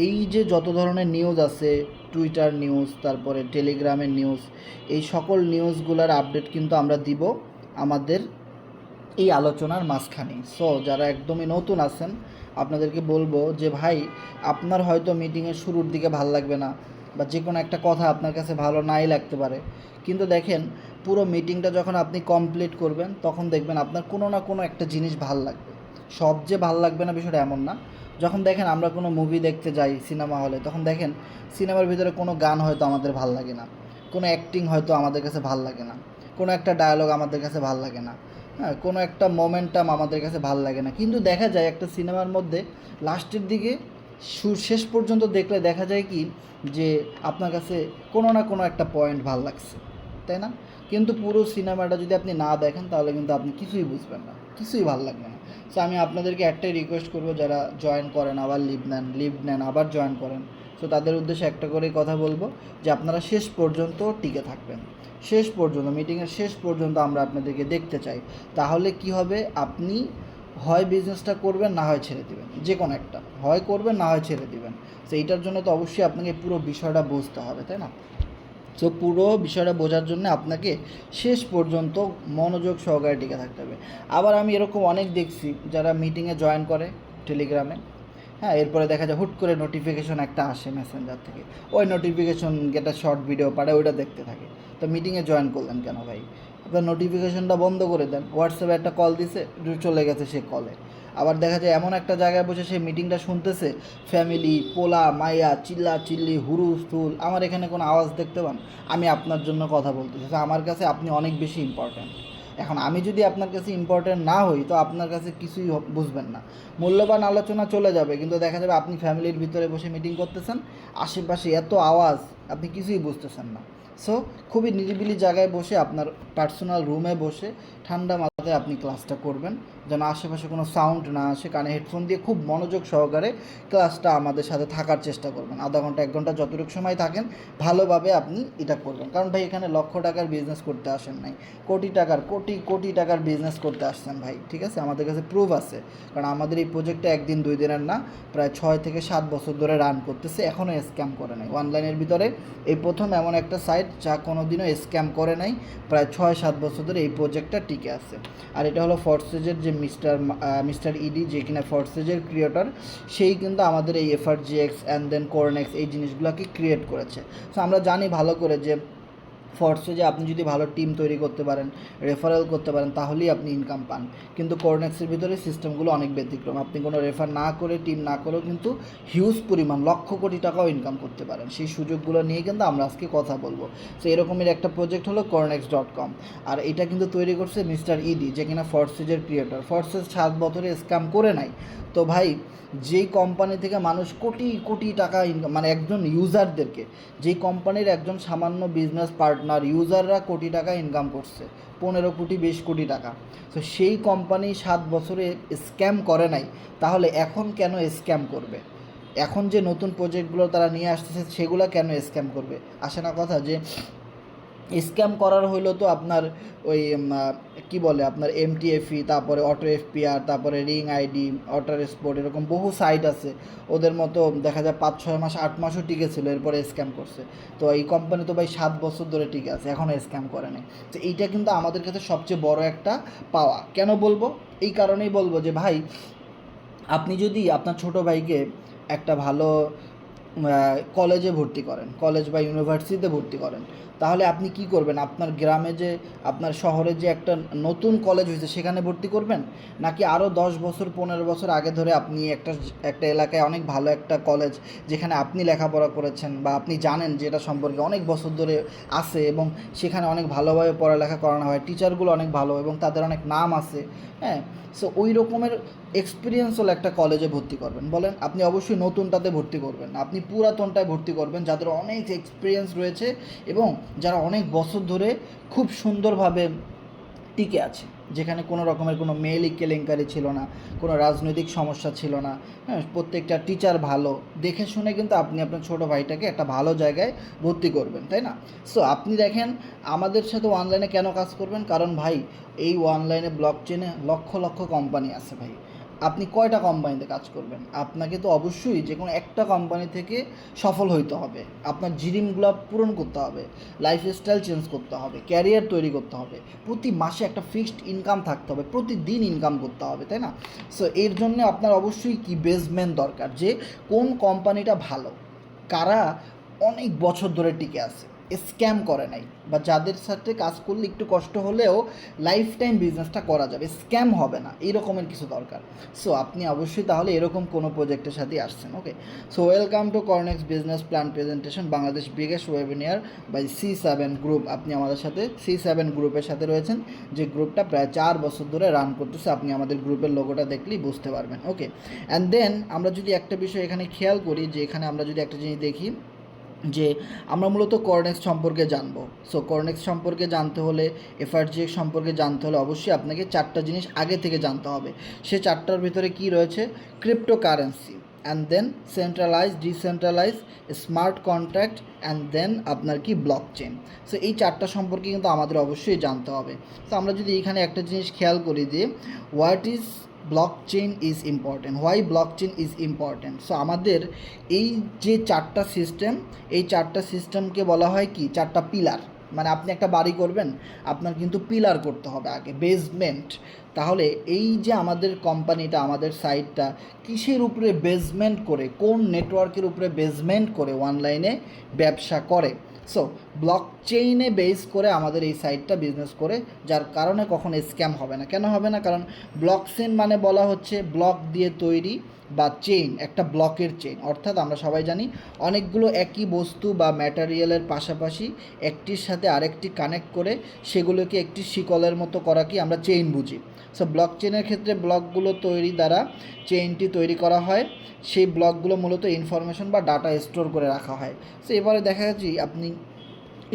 এই যে যত ধরনের নিউজ আছে, টুইটার নিউজ, তারপরে টেলিগ্রামের নিউজ, এই সকল নিউজগুলোর আপডেট কিন্তু আমরা দিব আমাদের এই আলোচনার মাঝখানে। সো যারা একদমই নতুন আছেন, আপনাদেরকে বলবো যে ভাই, আপনার হয়তো মিটিংয়ের শুরুর দিকে ভাল লাগবে না, বা যে কোনো একটা কথা আপনার কাছে ভালো নাই লাগতে পারে, কিন্তু দেখেন পুরো মিটিংটা যখন আপনি কমপ্লিট করবেন তখন দেখবেন আপনার কোনো না কোনো একটা জিনিস ভাল লাগবে। সব যে ভাল লাগবে না বিষয়টা এমন না। যখন দেখেন আমরা কোনো মুভি দেখতে যাই সিনেমা হলে, তখন দেখেন সিনেমার ভিতরে কোনো গান হয়তো আমাদের ভাল লাগে না, কোনো অ্যাক্টিং হয়তো আমাদের কাছে ভাল লাগে না, কোনো একটা ডায়লগ আমাদের কাছে ভাল লাগে না, হ্যাঁ, কোনো একটা মোমেন্টাম আমাদের কাছে ভাল লাগে না, কিন্তু দেখা যায় একটা সিনেমার মধ্যে লাস্টের দিকে শেষ পর্যন্ত দেখলে দেখা যায় কি যে আপনার কাছে কোনো না কোনো একটা পয়েন্ট ভাল লাগছে, তাই না? কিন্তু পুরো সিনেমাটা যদি আপনি না দেখেন তাহলে কিন্তু আপনি কিছুই বুঝবেন না, কিছুই ভাল লাগবে না। সো আমি আপনাদেরকে একটাই রিকোয়েস্ট করবো, যারা জয়েন করেন আবার লিভ নেন আবার জয়েন করেন, সো তাদের উদ্দেশ্যে একটা করেই কথা বলবো যে আপনারা শেষ পর্যন্ত টিকে থাকবেন। শেষ পর্যন্ত, মিটিংয়ের শেষ পর্যন্ত আমরা আপনাদেরকে দেখতে চাই। তাহলে কি হবে, আপনি হয় বিজনেসটা করবেন, না হয় ছেড়ে দিবেন, যে কোনো একটা, হয় করবেন না হয় ছেড়ে দিবেন। তো এইটার জন্য তো অবশ্যই আপনাকে পুরো বিষয়টা বুঝতে হবে, তাই না? সো পুরো বিষয়টা বোঝার জন্য আপনাকে শেষ পর্যন্ত মনোযোগ সহকারে টিকে থাকতে হবে। আবার আমি এরকম অনেক দেখছি যারা মিটিংয়ে জয়েন করে টেলিগ্রামে, হ্যাঁ, এরপরে দেখা যায় হুট করে নোটিফিকেশন একটা আসে মেসেঞ্জার থেকে, ওই নোটিফিকেশন একটা শর্ট ভিডিও পাঠায়, ওইটা দেখতে থাকে। তো মিটিংয়ে জয়েন করলেন কেন ভাই? আপনার নোটিফিকেশনটা বন্ধ করে দেন। হোয়াটসঅ্যাপে একটা কল দিছে, চলে গেছে সে কলে। আবার দেখা যায় এমন একটা জায়গায় বসে সে মিটিংটা শুনতেছে, ফ্যামিলি, পোলা মাইয়া, চিল্লা চিল্লি, হুলস্থুল, আমার এখানে কোনো আওয়াজ দেখতে পান? আমি আপনার জন্য কথা বলতেছি, তো আমার কাছে আপনি অনেক বেশি ইম্পর্ট্যান্ট। এখন আমি যদি আপনার কাছে ইম্পর্ট্যান্ট না হই তো আপনার কাছে কিছুই বুঝবেন না। মূল্যবান আলোচনা চলে যাবে, কিন্তু দেখা যাবে আপনি ফ্যামিলির ভিতরে বসে মিটিং করতেছেন, আশেপাশে এত আওয়াজ, আপনি কিছুই বুঝতেছেন না। সো খুবই নিরিবিলি জায়গায় বসে, আপনার পার্সোনাল রুমে বসে ঠান্ডা মাথায় আপনি ক্লাসটা করবেন, যেন আশেপাশে কোনো সাউন্ড না আসে। কানে হেডফোন দিয়ে খুব মনোযোগ সহকারে ক্লাসটা আমাদের সাথে থাকার চেষ্টা করবেন। আধা ঘন্টা 1 ঘন্টা যতটুকু সময় থাকেন ভালোভাবে আপনি এটা করবেন। কারণ ভাই এখানে লক্ষ টাকার বিজনেস করতে আসেন নাই, কোটি কোটি টাকার বিজনেস করতে আসছেন ভাই, ঠিক আছে? আমাদের কাছে প্রুফ আছে, কারণ আমাদের এই প্রজেক্টটা 1 দিন 2 দিনের না, প্রায় 6 থেকে 7 বছর ধরে রান করতেছে, এখনও স্ক্যাম করে নাই। অনলাইনের ভিতরে এই প্রথম এমন একটা সাইট যা কোনো দিনও স্ক্যাম করে নাই। প্রায় 6-7 বছর ধরে এই প্রজেক্টটা টিকে আছে। আর এটা হলো ফরসেজের যে মিস্টার ইডি, যে কিনা ফরসেজের ক্রিয়েটর, সেই কিন্তু আমাদের এই এফআরজিএক্স অ্যান্ড দেন কোরনেক্স এই জিনিসগুলোকে ক্রিয়েট করেছে। সো আমরা জানি ভালো করে যে ফর্সে আপনি যদি ভালো টিম তৈরি করতে পারেন, রেফারেল করতে পারেন, তাহলেই আপনি ইনকাম পান। কিন্তু কোরনেক্সের ভিতরে সিস্টেমগুলো অনেক ব্যতিক্রম। আপনি কোনো রেফার না করে, টিম না করেও কিন্তু হিউজ পরিমাণ লক্ষ কোটি টাকাও ইনকাম করতে পারেন। সেই সুযোগগুলো নিয়ে কিন্তু আমরা আজকে কথা বলবো। সো এরকমের একটা প্রজেক্ট হলো Cornex.com, আর এটা কিন্তু তৈরি করছে মিস্টার ইডি, যে কিনা ফরসেজের ক্রিয়েটর। ফরসেজ 7 বছরে স্ক্যাম করে নাই। তো ভাই, যেই কোম্পানি থেকে মানুষ কোটি কোটি টাকা ইনকাম, মানে একজন ইউজারদেরকে, যেই কোম্পানির একজন সামান্য বিজনেস পার্টনার ইউজাররা কোটি টাকা ইনকাম করছে, 15 কোটি 20 কোটি টাকা, তো সেই কোম্পানি 7 বছরে স্ক্যাম করে নাই, তাহলে এখন কেন স্ক্যাম করবে? এখন যে নতুন প্রজেক্টগুলো তারা নিয়ে আসতেছে সেগুলো কেন স্ক্যাম করবে? আসে না কথা যে স্ক্যাম করার হইলো তো আপনার ওই কী বলে, আপনার এমটিএফই, তারপরে অটো এফপিআর, তারপরে রিং আইডি, অটার স্পোর্ট, এরকম বহু সাইট আছে। ওদের মতো দেখা যায় 5-6 মাস 8 মাসও টিকে ছিল, এরপরে স্ক্যাম করছে। তো এই কোম্পানি তো ভাই 7 বছর ধরে টিকে আছে, এখনও স্ক্যাম করে নাই। তো এইটা কিন্তু আমাদের কাছে সবচেয়ে বড় একটা পাওয়া। কেন বলবো? এই কারণেই বলবো যে ভাই, আপনি যদি আপনার ছোটো ভাইকে একটা ভালো কলেজে ভর্তি করেন, কলেজ বা ইউনিভার্সিটিতে ভর্তি করেন, তাহলে আপনি কি করবেন? আপনার গ্রামে যে, আপনার শহরে যে একটা নতুন কলেজ হয়েছে সেখানে ভর্তি করবেন, নাকি আরও 10 বছর 15 বছর আগে ধরে আপনি একটা একটা এলাকায় অনেক ভালো একটা কলেজ, যেখানে আপনি লেখাপড়া করেছেন বা আপনি জানেন যে এটা সম্পর্কে অনেক বছর ধরে আছে, এবং সেখানে অনেক ভালোভাবে পড়ালেখা করানো হয়, টিচারগুলো অনেক ভালো এবং তাদের অনেক নাম আছে, হ্যাঁ? সো ওই রকমের এক্সপিরিয়েন্স হলো একটা কলেজে ভর্তি করবেন বলেন? আপনি অবশ্যই নতুনটাতে ভর্তি করবেন না, আপনি পুরাতনটায় ভর্তি করবেন, যাদের অনেক এক্সপিরিয়েন্স রয়েছে এবং যারা অনেক বছর ধরে খুব সুন্দরভাবে টিকে আছে, যেখানে কোনো রকমের কোনো মেইলি কেলেঙ্কারি ছিল না, কোনো রাজনৈতিক সমস্যা ছিল না, হ্যাঁ, প্রত্যেকটা টিচার ভালো, দেখে শুনে কিন্তু আপনি আপনার ছোটো ভাইটাকে একটা ভালো জায়গায় ভর্তি করবেন, তাই না? সো আপনি দেখেন, আমাদের সাথে অনলাইনে কেন কাজ করবেন? কারণ ভাই, এই অনলাইনে ব্লক চেনে লক্ষ লক্ষ কোম্পানি আছে ভাই। আপনি কয়টা কোম্পানিতে কাজ করবেন? আপনাকে তো অবশ্যই যে কোনো একটা কোম্পানি থেকে সফল হইতে হবে। আপনার ড্রিমগুলো পূরণ করতে হবে, লাইফস্টাইল চেঞ্জ করতে হবে, ক্যারিয়ার তৈরি করতে হবে, প্রতি মাসে একটা ফিক্সড ইনকাম থাকতে হবে, প্রতিদিন ইনকাম করতে হবে, তাই না? সো এর জন্য আপনার অবশ্যই কি বেসমেন্ট দরকার, যে কোন কোম্পানিটা ভালো, কারা অনেক বছর ধরে টিকে আছে, স্ক্যাম করে নাই, বা যাদের সাথে কাজ করলে একটু কষ্ট হলেও লাইফ টাইম বিজনেসটা করা যাবে, স্ক্যাম হবে না, এই রকমের কিছু দরকার। সো আপনি অবশ্যই তাহলে এরকম কোনো প্রজেক্টের সাথেই আসছেন। Okay, so welcome to Cornex business plan presentation, Bangladesh biggest webinar by C7 group. আপনি আমাদের সাথে C7 গ্রুপের সাথে রয়েছেন, যে গ্রুপটা প্রায় 4 বছর ধরে রান করতেছে। আপনি আমাদের গ্রুপের লোগোটা দেখলেই বুঝতে পারবেন। ওকে, অ্যান্ড দেন আমরা যদি একটা বিষয় এখানে খেয়াল করি, যে এখানে আমরা যদি একটা জিনিস দেখি, যে আমরা মূলত কর্নেক্স সম্পর্কে জানবো। সো কর্নেক্স সম্পর্কে জানতে হলে, FRGX সম্পর্কে জানতে হলে অবশ্যই আপনাকে 4টা জিনিস আগে থেকে জানতে হবে। সে 4টার ভিতরে কি রয়েছে? Cryptocurrency, and then centralize, decentralize, smart contract, and then আপনার কি ব্লক চেন। সো এই 4টা সম্পর্কে কিন্তু আমাদের অবশ্যই জানতে হবে। তো আমরা যদি এখানে একটা জিনিস খেয়াল করি, যে what is blockchain is important, why blockchain is important. So আমাদের এই যে 4টা সিস্টেম, এই 4টা সিস্টেমকে বলা হয় কি 4টা পিলার। মানে আপনি একটা বাড়ি করবেন, আপনার কিন্তু পিলার করতে হবে আগে, বেসমেন্ট। তাহলে এই যে আমাদের কোম্পানিটা, আমাদের সাইটটা কিসের উপরে বেসমেন্ট করে, কোন নেটওয়ার্কের উপরে বেসমেন্ট করে অনলাইনে ব্যবসা করে। সো ব্লক চেইনে বেস করে আমাদের এই সাইটটা বিজনেস করে, যার কারণে কখনো স্ক্যাম হবে না। কেন হবে না? কারণ ব্লক চেইন মানে বলা হচ্ছে ব্লক দিয়ে তৈরি, বা চেইন, একটা ব্লকের চেইন। অর্থাৎ আমরা সবাই জানি অনেকগুলো একই বস্তু বা ম্যাটেরিয়ালের পাশাপাশি একটির সাথে আরেকটি কানেক্ট করে সেগুলোকে একটি শিকলের মতো করা কি আমরা চেইন বুঝি। সো ব্লক চেইনের ক্ষেত্রে ব্লকগুলো তৈরি দ্বারা চেইনটি তৈরি করা হয়। সেই ব্লকগুলো মূলত ইনফরমেশন বা ডাটা স্টোর করে রাখা হয়। সো এবারে দেখা যাচ্ছে আপনি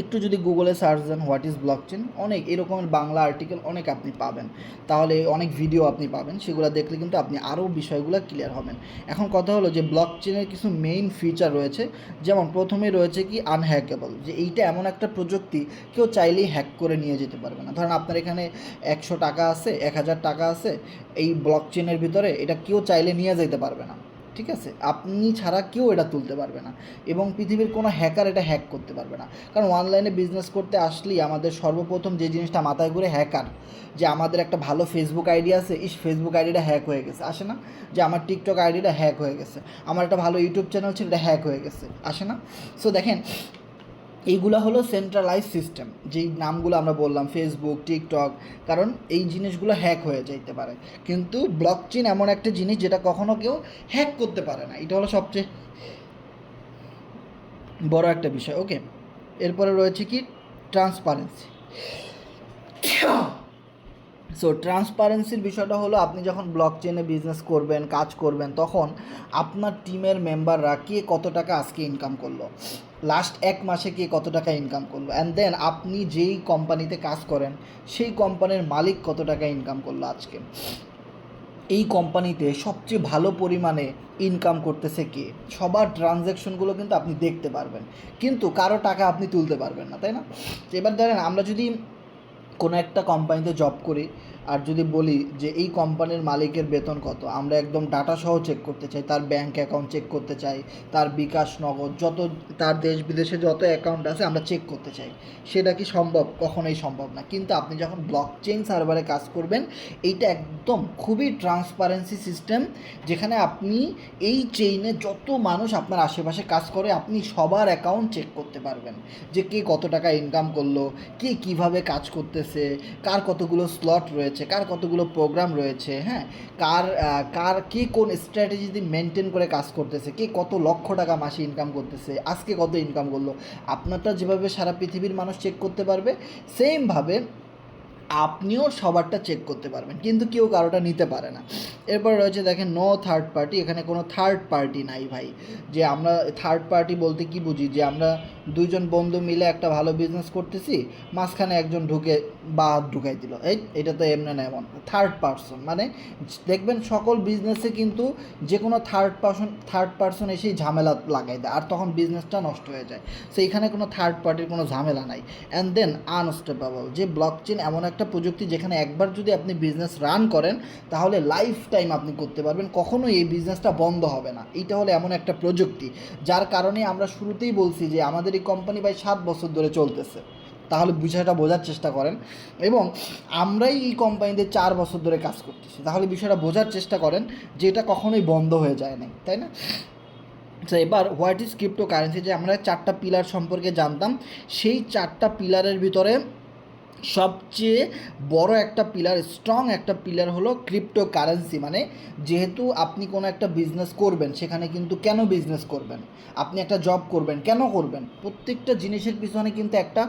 একটু যদি গুগলে সার্চ দেন হোয়াট ইজ ব্লকচেন, অনেক এরকমের বাংলা আর্টিকেল অনেক আপনি পাবেন, তাহলে অনেক ভিডিও আপনি পাবেন, সেগুলো দেখলে কিন্তু আপনি আরও বিষয়গুলো ক্লিয়ার হবেন। এখন কথা হলো যে ব্লকচেনের কিছু মেইন ফিচার রয়েছে, যেমন প্রথমে রয়েছে কি আনহ্যাকেবল, যে এইটা এমন একটা প্রযুক্তি কেউ চাইলেই হ্যাক করে নিয়ে যেতে পারবে না। ধরেন আপনার এখানে 100 টাকা আছে, 1000 টাকা আছে, এই ব্লকচেনের ভিতরে এটা কেউ চাইলে নিয়ে যেতে পারবে না, ঠিক আছে? আপনি ছাড়া কেউ এটা তুলতে পারবে না, এবং পৃথিবীর কোনো হ্যাকার এটা হ্যাক করতে পারবে না। কারণ অনলাইনে বিজনেস করতে আসলেই আমাদের সর্বপ্রথম যে জিনিসটা মাথায় ঘুরে, হ্যাকার। যে আমাদের একটা ভালো ফেসবুক আইডি আছে, ফেসবুক আইডিটা হ্যাক হয়ে গেছে, আসে না? যে আমার টিকটক আইডিটা হ্যাক হয়ে গেছে, আমার একটা ভালো ইউটিউব চ্যানেল ছিল, এটা হ্যাক হয়ে গেছে, আসে না? সো দেখেন, এইগুলো হলো সেন্ট্রালাইজ সিস্টেম, যেই নামগুলো আমরা বললাম, ফেসবুক, টিকটক, কারণ এই জিনিসগুলো হ্যাক হয়ে যাইতে পারে। কিন্তু ব্লকচেন এমন একটা জিনিস যেটা কখনো কেউ হ্যাক করতে পারে না, এটা হলো সবচেয়ে বড় একটা বিষয়। ওকে, এরপরে রয়েছে কি ট্রান্সপারেন্সি। সো ট্রান্সপারেন্সির বিষয়টা হলো, আপনি যখন ব্লকচেনে বিজনেস করবেন, কাজ করবেন, তখন আপনার টিমের মেম্বাররা কে কত টাকা আজকে ইনকাম করলো, লাস্ট 1 মাসে কে কত টাকা ইনকাম করলো, অ্যান্ড দেন আপনি যেই কোম্পানিতে কাজ করেন সেই কোম্পানির মালিক কত টাকা ইনকাম করলো আজকে, এই কোম্পানিতে সবচেয়ে ভালো পরিমাণে ইনকাম করতেছে কে, সবার ট্রানজ্যাকশনগুলো কিন্তু আপনি দেখতে পারবেন, কিন্তু কারো টাকা আপনি তুলতে পারবেন না, তাই না? এবার ধরেন আমরা যদি কোনো একটা কোম্পানিতে জব করি, আর যদি বলি যে এই কোম্পানির মালিকের বেতন কত, আমরা একদম ডাটা সহ চেক করতে চাই, তার ব্যাঙ্ক অ্যাকাউন্ট চেক করতে চাই, তার বিকাশ, নগদ, যত তার দেশ বিদেশে যত অ্যাকাউন্ট আছে আমরা চেক করতে চাই। সেটা কি সম্ভব? কখনোই সম্ভব না। কিন্তু আপনি যখন ব্লকচেন সার্ভারে কাজ করবেন, এইটা একদম খুবই ট্রান্সপারেন্সি সিস্টেম, যেখানে আপনি এই চেইনে যত মানুষ আপনার আশেপাশে কাজ করে, আপনি সবার অ্যাকাউন্ট চেক করতে পারবেন, যে কে কত টাকা ইনকাম করলো, কে কীভাবে কাজ করতেছে, কার কতগুলো স্লট রয়েছে, কার কতগুলো প্রোগ্রাম রয়েছে, হ্যাঁ, কার কে কোন স্ট্র্যাটেজি দিয়ে মেনটেন করে কাজ করতেছে, কে কত লক্ষ টাকা মাসে ইনকাম করতেছে, আজকে কত ইনকাম করলো। আপনারটা যেভাবে সারা পৃথিবীর মানুষ চেক করতে পারবে, সেমভাবে আপনিও সবারটা চেক করতে পারবেন, কিন্তু কেউ কারোটা নিতে পারে না। এরপর রয়েছে দেখেন নো থার্ড পার্টি, এখানে কোনো থার্ড পার্টি নাই ভাই। যে আমরা থার্ড পার্টি বলতে কি বুঝি, যে আমরা দুইজন বন্ধু মিলে একটা ভালো বিজনেস করতেছি, মাঝখানে একজন ঢুকে বা হাত ঢুকাই দিল, এটা তো এমন না এমন। থার্ড পার্সন মানে দেখবেন সকল বিজনেসে কিন্তু যে কোনো থার্ড পার্সন এসেই ঝামেলা লাগাই দেয়, আর তখন বিজনেসটা নষ্ট হয়ে যায়। সো এখানে কোনো থার্ড পার্টির কোনো ঝামেলা নাই। অ্যান্ড দেন আনস্টেপেবল, যে ব্লকচেন এমন একটা একটা প্রযুক্তি যেখানে একবার যদি আপনি বিজনেস রান করেন তাহলে লাইফ টাইম আপনি করতে পারবেন, কখনোই এই বিজনেসটা বন্ধ হবে না। এইটা হলো এমন একটা প্রযুক্তি যার কারণে আমরা শুরুতেই বলছি যে আমাদের এই কোম্পানি ভাই 7 বছর ধরে চলতেছে। তাহলে বিষয়টা বোঝার চেষ্টা করেন, এবং আমরাই এই কোম্পানিতে 4 বছর ধরে কাজ করতেছি, তাহলে বিষয়টা বোঝার চেষ্টা করেন যে এটা কখনোই বন্ধ হয়ে যায় না, তাই না? তো এবার হোয়াট ইজ ক্রিপ্টো কারেন্সি, যে আমরা 4টা পিলার সম্পর্কে জানতাম, সেই 4টা পিলারের ভিতরে সবচেয়ে বড় একটা পিলার, স্ট্রং একটা পিলার হলো ক্রিপ্টো কারেন্সি। মানে যেহেতু আপনি কোনো একটা বিজনেস করবেন, সেখানে কিন্তু কেন বিজনেস করবেন, আপনি একটা জব করবেন কেন করবেন, প্রত্যেকটা জিনিসের পিছনে কিন্তু একটা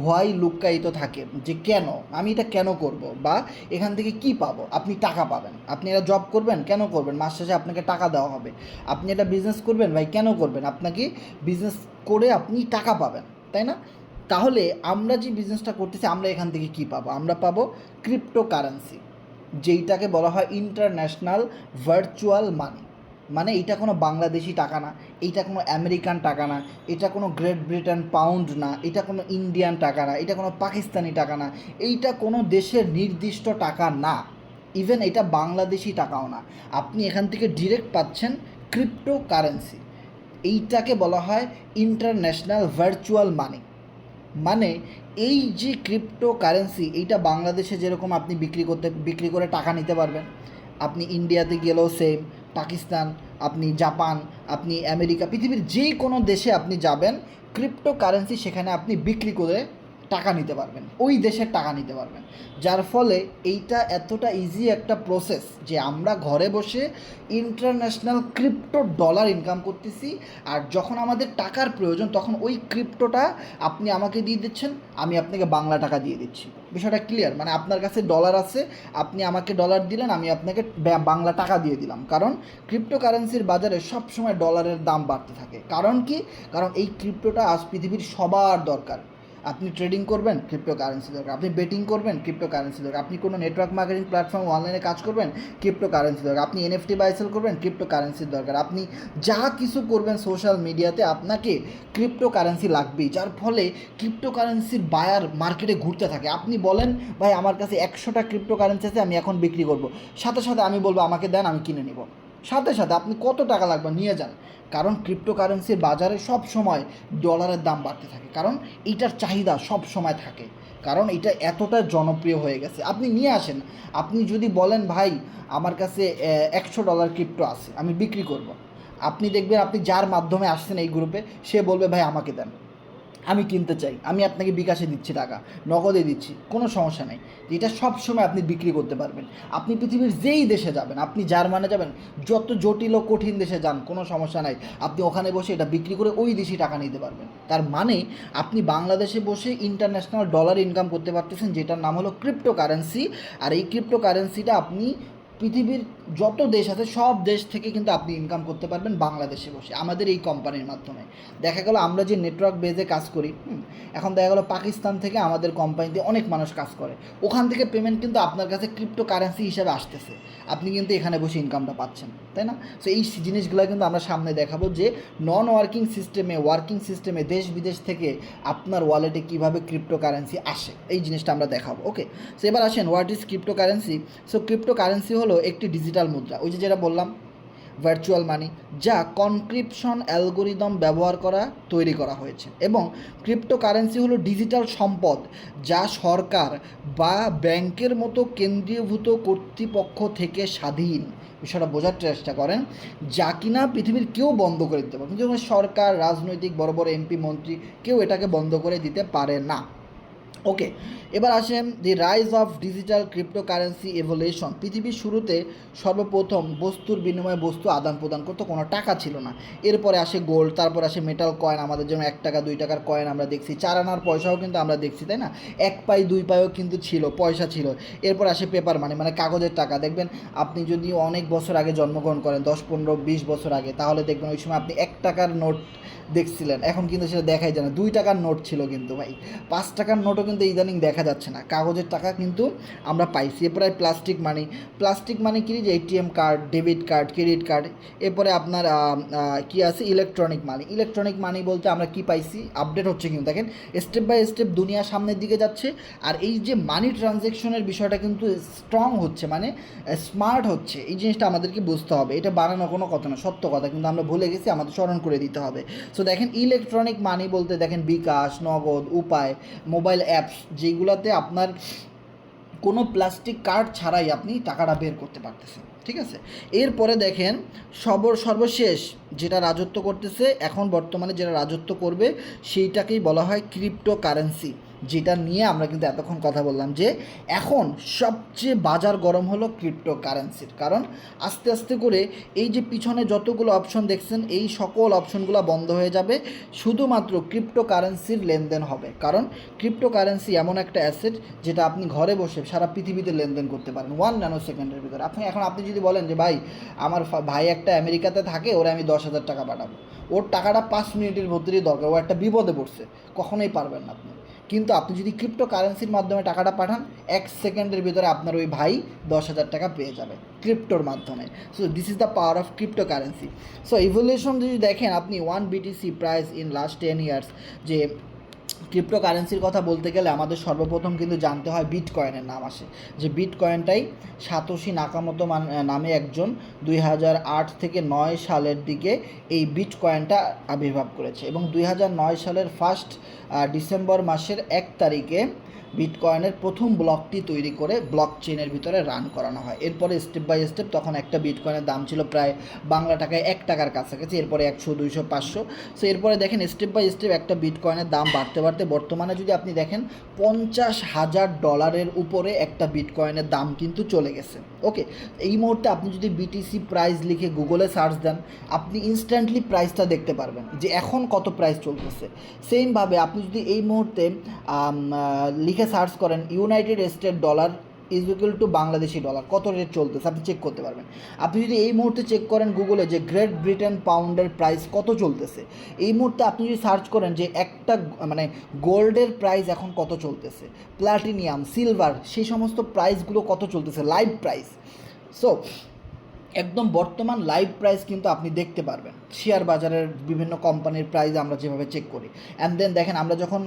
হোয়াই লুকায়িত থাকে, যে কেন আমি এটা কেন করব, বা এখান থেকে কি পাবো। আপনি টাকা পাবেন, আপনি এটা জব করবেন কেন করবেন, মাস শেষে আপনাকে টাকা দেওয়া হবে। আপনি এটা বিজনেস করবেন ভাই কেন করবেন, আপনাকে বিজনেস করে আপনি টাকা পাবেন, তাই না? তাহলে আমরা যে বিজনেসটা করতেছি আমরা এখান থেকে কী পাবো, আমরা পাবো ক্রিপ্টো কারেন্সি, যেইটাকে বলা হয় ইন্টারন্যাশনাল ভার্চুয়াল মানি। মানে এইটা কোনো বাংলাদেশি টাকা না, এইটা কোনো আমেরিকান টাকা না, এটা কোনো গ্রেট ব্রিটেন পাউন্ড না, এটা কোনো ইন্ডিয়ান টাকা না, এটা কোনো পাকিস্তানি টাকা না, এইটা কোনো দেশের নির্দিষ্ট টাকা না, ইভেন এটা বাংলাদেশি টাকাও না। আপনি এখান থেকে ডিরেক্ট পাচ্ছেন ক্রিপ্টো কারেন্সি। এইটাকে বলা হয় ইন্টারন্যাশনাল ভার্চুয়াল মানি। মানে এই যে ক্রিপ্টো কারেন্সি, এইটা বাংলাদেশে যেরকম আপনি বিক্রি করে টাকা নিতে পারবেন, আপনি ইন্ডিয়াতে গেলেও সেম, পাকিস্তান, আপনি জাপান, আপনি আমেরিকা, পৃথিবীর যে কোনো দেশে আপনি যাবেন, ক্রিপ্টো কারেন্সি সেখানে আপনি বিক্রি করে টাকা নিতে পারবেন, ওই দেশের টাকা নিতে পারবেন। যার ফলে এইটা এতটা ইজি একটা প্রসেস যে আমরা ঘরে বসে ইন্টারন্যাশনাল ক্রিপ্টো ডলার ইনকাম করতেছি, আর যখন আমাদের টাকার প্রয়োজন তখন ওই ক্রিপ্টোটা আপনি আমাকে দিয়ে দিচ্ছেন, আমি আপনাকে বাংলা টাকা দিয়ে দিচ্ছি। বিষয়টা ক্লিয়ার? মানে আপনার কাছে ডলার আছে, আপনি আমাকে ডলার দিলেন, আমি আপনাকে বাংলা টাকা দিয়ে দিলাম। কারণ ক্রিপ্টো কারেন্সির বাজারে সবসময় ডলারের দাম বাড়তে থাকে। কারণ কি? কারণ এই ক্রিপ্টোটা আজ পৃথিবীর সবার দরকার। আপনি ট্রেডিং করবেন, ক্রিপ্টো কারেন্সি দরকার। আপনি বেটিং করবেন, ক্রিপ্টো কারেন্সি দরকার। আপনি কোনো নেটওয়ার্ক মার্কেটিং প্ল্যাটফর্ম অনলাইনে কাজ করবেন, ক্রিপ্টো কারেন্সি দরকার। আপনি এনএফটি বাই সেল করবেন, ক্রিপ্টো কারেন্সির দরকার। আপনি যা কিছু করবেন সোশ্যাল মিডিয়াতে, আপনাকে ক্রিপ্টো কারেন্সি লাগবেই। যার ফলে ক্রিপ্টো কারেন্সির বায়ার মার্কেটে ঘুরতে থাকে। আপনি বলেন ভাই আমার কাছে 100টা ক্রিপ্টো কারেন্সি আছে, আমি এখন বিক্রি করব, সাথে সাথে আমি বলবো আমাকে দেন, আমি কিনে নিব। সাথে সাথে আপনি কত টাকা লাগবে নিয়ে যান। কারণ ক্রিপ্টো কারেন্সির বাজারে সব সময় ডলারের দাম বাড়তে থাকে, কারণ এইটার চাহিদা সব সময় থাকে, কারণ এটা এতটা জনপ্রিয় হয়ে গেছে। আপনি নিয়ে আসেন, আপনি যদি বলেন ভাই আমার কাছে $100 ক্রিপ্টো আছে, আমি বিক্রি করব, আপনি দেখবেন আপনি যার মাধ্যমে আসছেন এই গ্রুপে, সে বলবে ভাই আমাকে দেন, আমি কিনতে চাই, আমি আপনাকে বিকাশে দিচ্ছি টাকা, নগদে দিচ্ছি, কোনো সমস্যা নেই। এটা সবসময় আপনি বিক্রি করতে পারবেন। আপনি পৃথিবীর যেই দেশে যাবেন, আপনি জার্মানে যাবেন, যত জটিল ও কঠিন দেশে যান, কোনো সমস্যা নাই, আপনি ওখানে বসে এটা বিক্রি করে ওই দেশি টাকা নিতে পারবেন। তার মানে আপনি বাংলাদেশে বসে ইন্টারন্যাশনাল ডলার ইনকাম করতে পারতেছেন, যেটার নাম হলো ক্রিপ্টো কারেন্সি। আর এই ক্রিপ্টো কারেন্সিটা আপনি পৃথিবীর যত দেশ আছে সব দেশ থেকে কিন্তু আপনি ইনকাম করতে পারবেন বাংলাদেশে বসে, আমাদের এই কোম্পানির মাধ্যমে। দেখা গেল আমরা যে নেটওয়ার্ক বেজে কাজ করি, এখন দেখা গেলো পাকিস্তান থেকে আমাদের কোম্পানিতে অনেক মানুষ কাজ করে, ওখান থেকে পেমেন্ট কিন্তু আপনার কাছে ক্রিপ্টো কারেন্সি হিসাবে আসতেছে, আপনি কিন্তু এখানে বসে ইনকামটা পাচ্ছেন, তাই না? সো এই জিনিসগুলো কিন্তু আমরা সামনে দেখাবো যে নন ওয়ার্কিং সিস্টেমে, ওয়ার্কিং সিস্টেমে দেশ বিদেশ থেকে আপনার ওয়ালেটে কীভাবে ক্রিপ্টো কারেন্সি আসে, এই জিনিসটা আমরা দেখাবো। ওকে, সো এবার আসেন what is crypto currency. So crypto currency হলো একটি ডিজিটাল মুদ্রা, ওই যে যেটা বললাম ভার্চুয়াল মানি, যা কনক্রিপশন অ্যালগোরিদম ব্যবহার তৈরি করা হয়েছে। এবং ক্রিপ্টো কারেন্সি হলো ডিজিটাল সম্পদ যা সরকার বা ব্যাংকের মতো কেন্দ্রীয়ভূত কর্তৃপক্ষ থেকে স্বাধীন। বিষয়টা বোঝার চেষ্টা করেন, যা কিনা পৃথিবীর কেউ বন্ধ করে দিতে পারে, কিন্তু সরকার, রাজনৈতিক বড় বড় এমপি মন্ত্রী কেউ এটাকে বন্ধ করে দিতে পারে না। ওকে, এবার আসেন দি rise of digital crypto currency evolution. পৃথিবীর শুরুতে সর্বপ্রথম বস্তুর বিনিময়ে বস্তু আদান প্রদান করতো, কোনো টাকা ছিল না। এরপরে আসে গোল্ড, তারপর আসে মেটাল কয়েন, আমাদের যেমন 1 টাকা 2 টাকার কয়েন আমরা দেখছি, 4 আনার পয়সাও কিন্তু আমরা দেখছি, তাই না? 1 পাই 2 পাইও কিন্তু ছিল, পয়সা ছিল। এরপর আসে পেপার মানি, মানে কাগজের টাকা। দেখবেন আপনি যদি অনেক বছর আগে জন্মগ্রহণ করেন, 10, 15, 20 বছর আগে, তাহলে দেখবেন ওই সময় আপনি 1 টাকার নোট দেখছিলেন, এখন কিন্তু সেটা দেখাই যায় না। 2 টাকার নোট ছিল কিন্তু ভাই, 5 টাকার নোটও কিন্তু কিন্তু ইদানিং দেখা যাচ্ছে না, কাগজের টাকা কিন্তু আমরা পাইছি। এরপরে প্লাস্টিক মানি কি, যে ATM card, debit card, credit card. এরপরে আপনার কি আছে, ইলেকট্রনিক মানি বলতে আমরা কি পাইছি, আপডেট হচ্ছে কিন্তু দেখেন স্টেপ বাই স্টেপ দুনিয়া সামনের দিকে যাচ্ছে। আর এই যে মানি ট্রানজ্যাকশনের বিষয়টা কিন্তু স্ট্রং হচ্ছে, মানে স্মার্ট হচ্ছে। এই জিনিসটা আমাদেরকে বুঝতে হবে, এটা বানানো কোনো কথা না, সত্য কথা, কিন্তু আমরা ভুলে গেছি, আমাদের স্মরণ করে দিতে হবে। সো দেখেন ইলেকট্রনিক মানি বলতে দেখেন বিকাশ, নগদ, উপায়, মোবাইল অ্যাপস, যেগুলোতে আপনার কোনো প্লাস্টিক কার্ড ছাড়াই আপনি টাকাটা বের করতে পারতেছেন, ঠিক আছে। এরপরে দেখেন সর্বশেষ যেটা রাজত্ব করতেছে এখন বর্তমানে, যেটা রাজত্ব করবে সেইটাকেই বলা হয় ক্রিপ্টোকারেন্সি, যেটা নিয়ে আমরা কিন্তু এতক্ষণ কথা বললাম, যে এখন সবচেয়ে বাজার গরম হলো ক্রিপ্টোকারেন্সির। কারণ আস্তে আস্তে করে এই যে পিছনে যতগুলো অপশন দেখছেন, এই সকল অপশনগুলো বন্ধ হয়ে যাবে, শুধুমাত্র ক্রিপ্টোকারেন্সির লেনদেন হবে। কারণ ক্রিপ্টোকারেন্সি এমন একটা অ্যাসেট যেটা আপনি ঘরে বসে সারা পৃথিবীতে লেনদেন করতে পারেন 1 ন্যানো সেকেন্ডের ভিতরে। আপনি যদি বলেন যে ভাই আমার ভাই একটা আমেরিকাতে থাকে, ওরে আমি 10,000 টাকা পাঠাবো, ওর টাকাটা 5 মিনিটের ভিতরেই দরকার, ও একটা বিপদে পড়ছে, কখনোই পারবেন না আপনি। কিন্তু আপনি যদি ক্রিপ্টোকারেন্সির মাধ্যমে টাকাটা পাঠান, 1 সেকেন্ডের ভিতরে আপনার ওই ভাই 10,000 টাকা পেয়ে যাবে ক্রিপ্টোর মাধ্যমে। So this is the power of cryptocurrency. So evolution যদি দেখেন আপনি, 1 BTC price in last 10 years, যে ক্রিপ্টোকারেন্সির কথা বলতে গেলে আমাদের সর্বপ্রথম কিন্তু জানতে হয় বিটকয়েনের নাম আসে, যে বিটকয়েনটাই সাতোশি নাকামোতো নামে একজন 2008 থেকে 9 সালের দিকে এই বিটকয়েনটা আবির্ভাব করেছে, এবং 2009 সালের 1 ডিসেম্বর মাসের 1 তারিখে বিটকয়েনের প্রথম ব্লকটি তৈরি করে ব্লক চেনের ভিতরে রান করানো হয়। এরপরে স্টেপ বাই স্টেপ তখন একটা বিটকয়েনের দাম ছিল প্রায় বাংলা টাকায় 1 টাকার কাছাকাছি, এরপরে 100, 200, 500। সো এরপরে দেখেন স্টেপ বাই স্টেপ একটা বিটকয়েনের দাম বাড়তে বাড়তে বর্তমানে যদি আপনি দেখেন $50,000 উপরে একটা বিটকয়েনের দাম কিন্তু চলে গেছে। ওকে, এই মুহূর্তে আপনি যদি বিটিসি প্রাইস লিখে গুগলে সার্চ দেন, আপনি ইনস্ট্যান্টলি প্রাইসটা দেখতে পারবেন যে এখন কত প্রাইস চলতেছে। সেমভাবে আপনি যদি এই মুহূর্তে লিখে সার্চ করেন United State dollar is equal to Bangladeshi dollar, কত রেট চলতেছে আপনি চেক করতে পারবেন। আপনি যদি এই মুহূর্তে চেক করেন গুগলে যে গ্রেট ব্রিটেন পাউন্ডের প্রাইস কত চলতেছে, এই মুহূর্তে আপনি যদি সার্চ করেন যে একটা মানে গোল্ডের প্রাইস এখন কত চলতেছে, প্লাটিনিয়াম, সিলভার, সেই সমস্ত প্রাইসগুলো কত চলতেছে, লাইভ প্রাইস। সো একদম বর্তমান লাইভ প্রাইস কিন্তু আপনি দেখতে পারবেন। শেয়ার বাজারের বিভিন্ন কোম্পানির প্রাইস আমরা যেভাবে চেক করি, অ্যান্ড দেন দেখেন আমরা যখন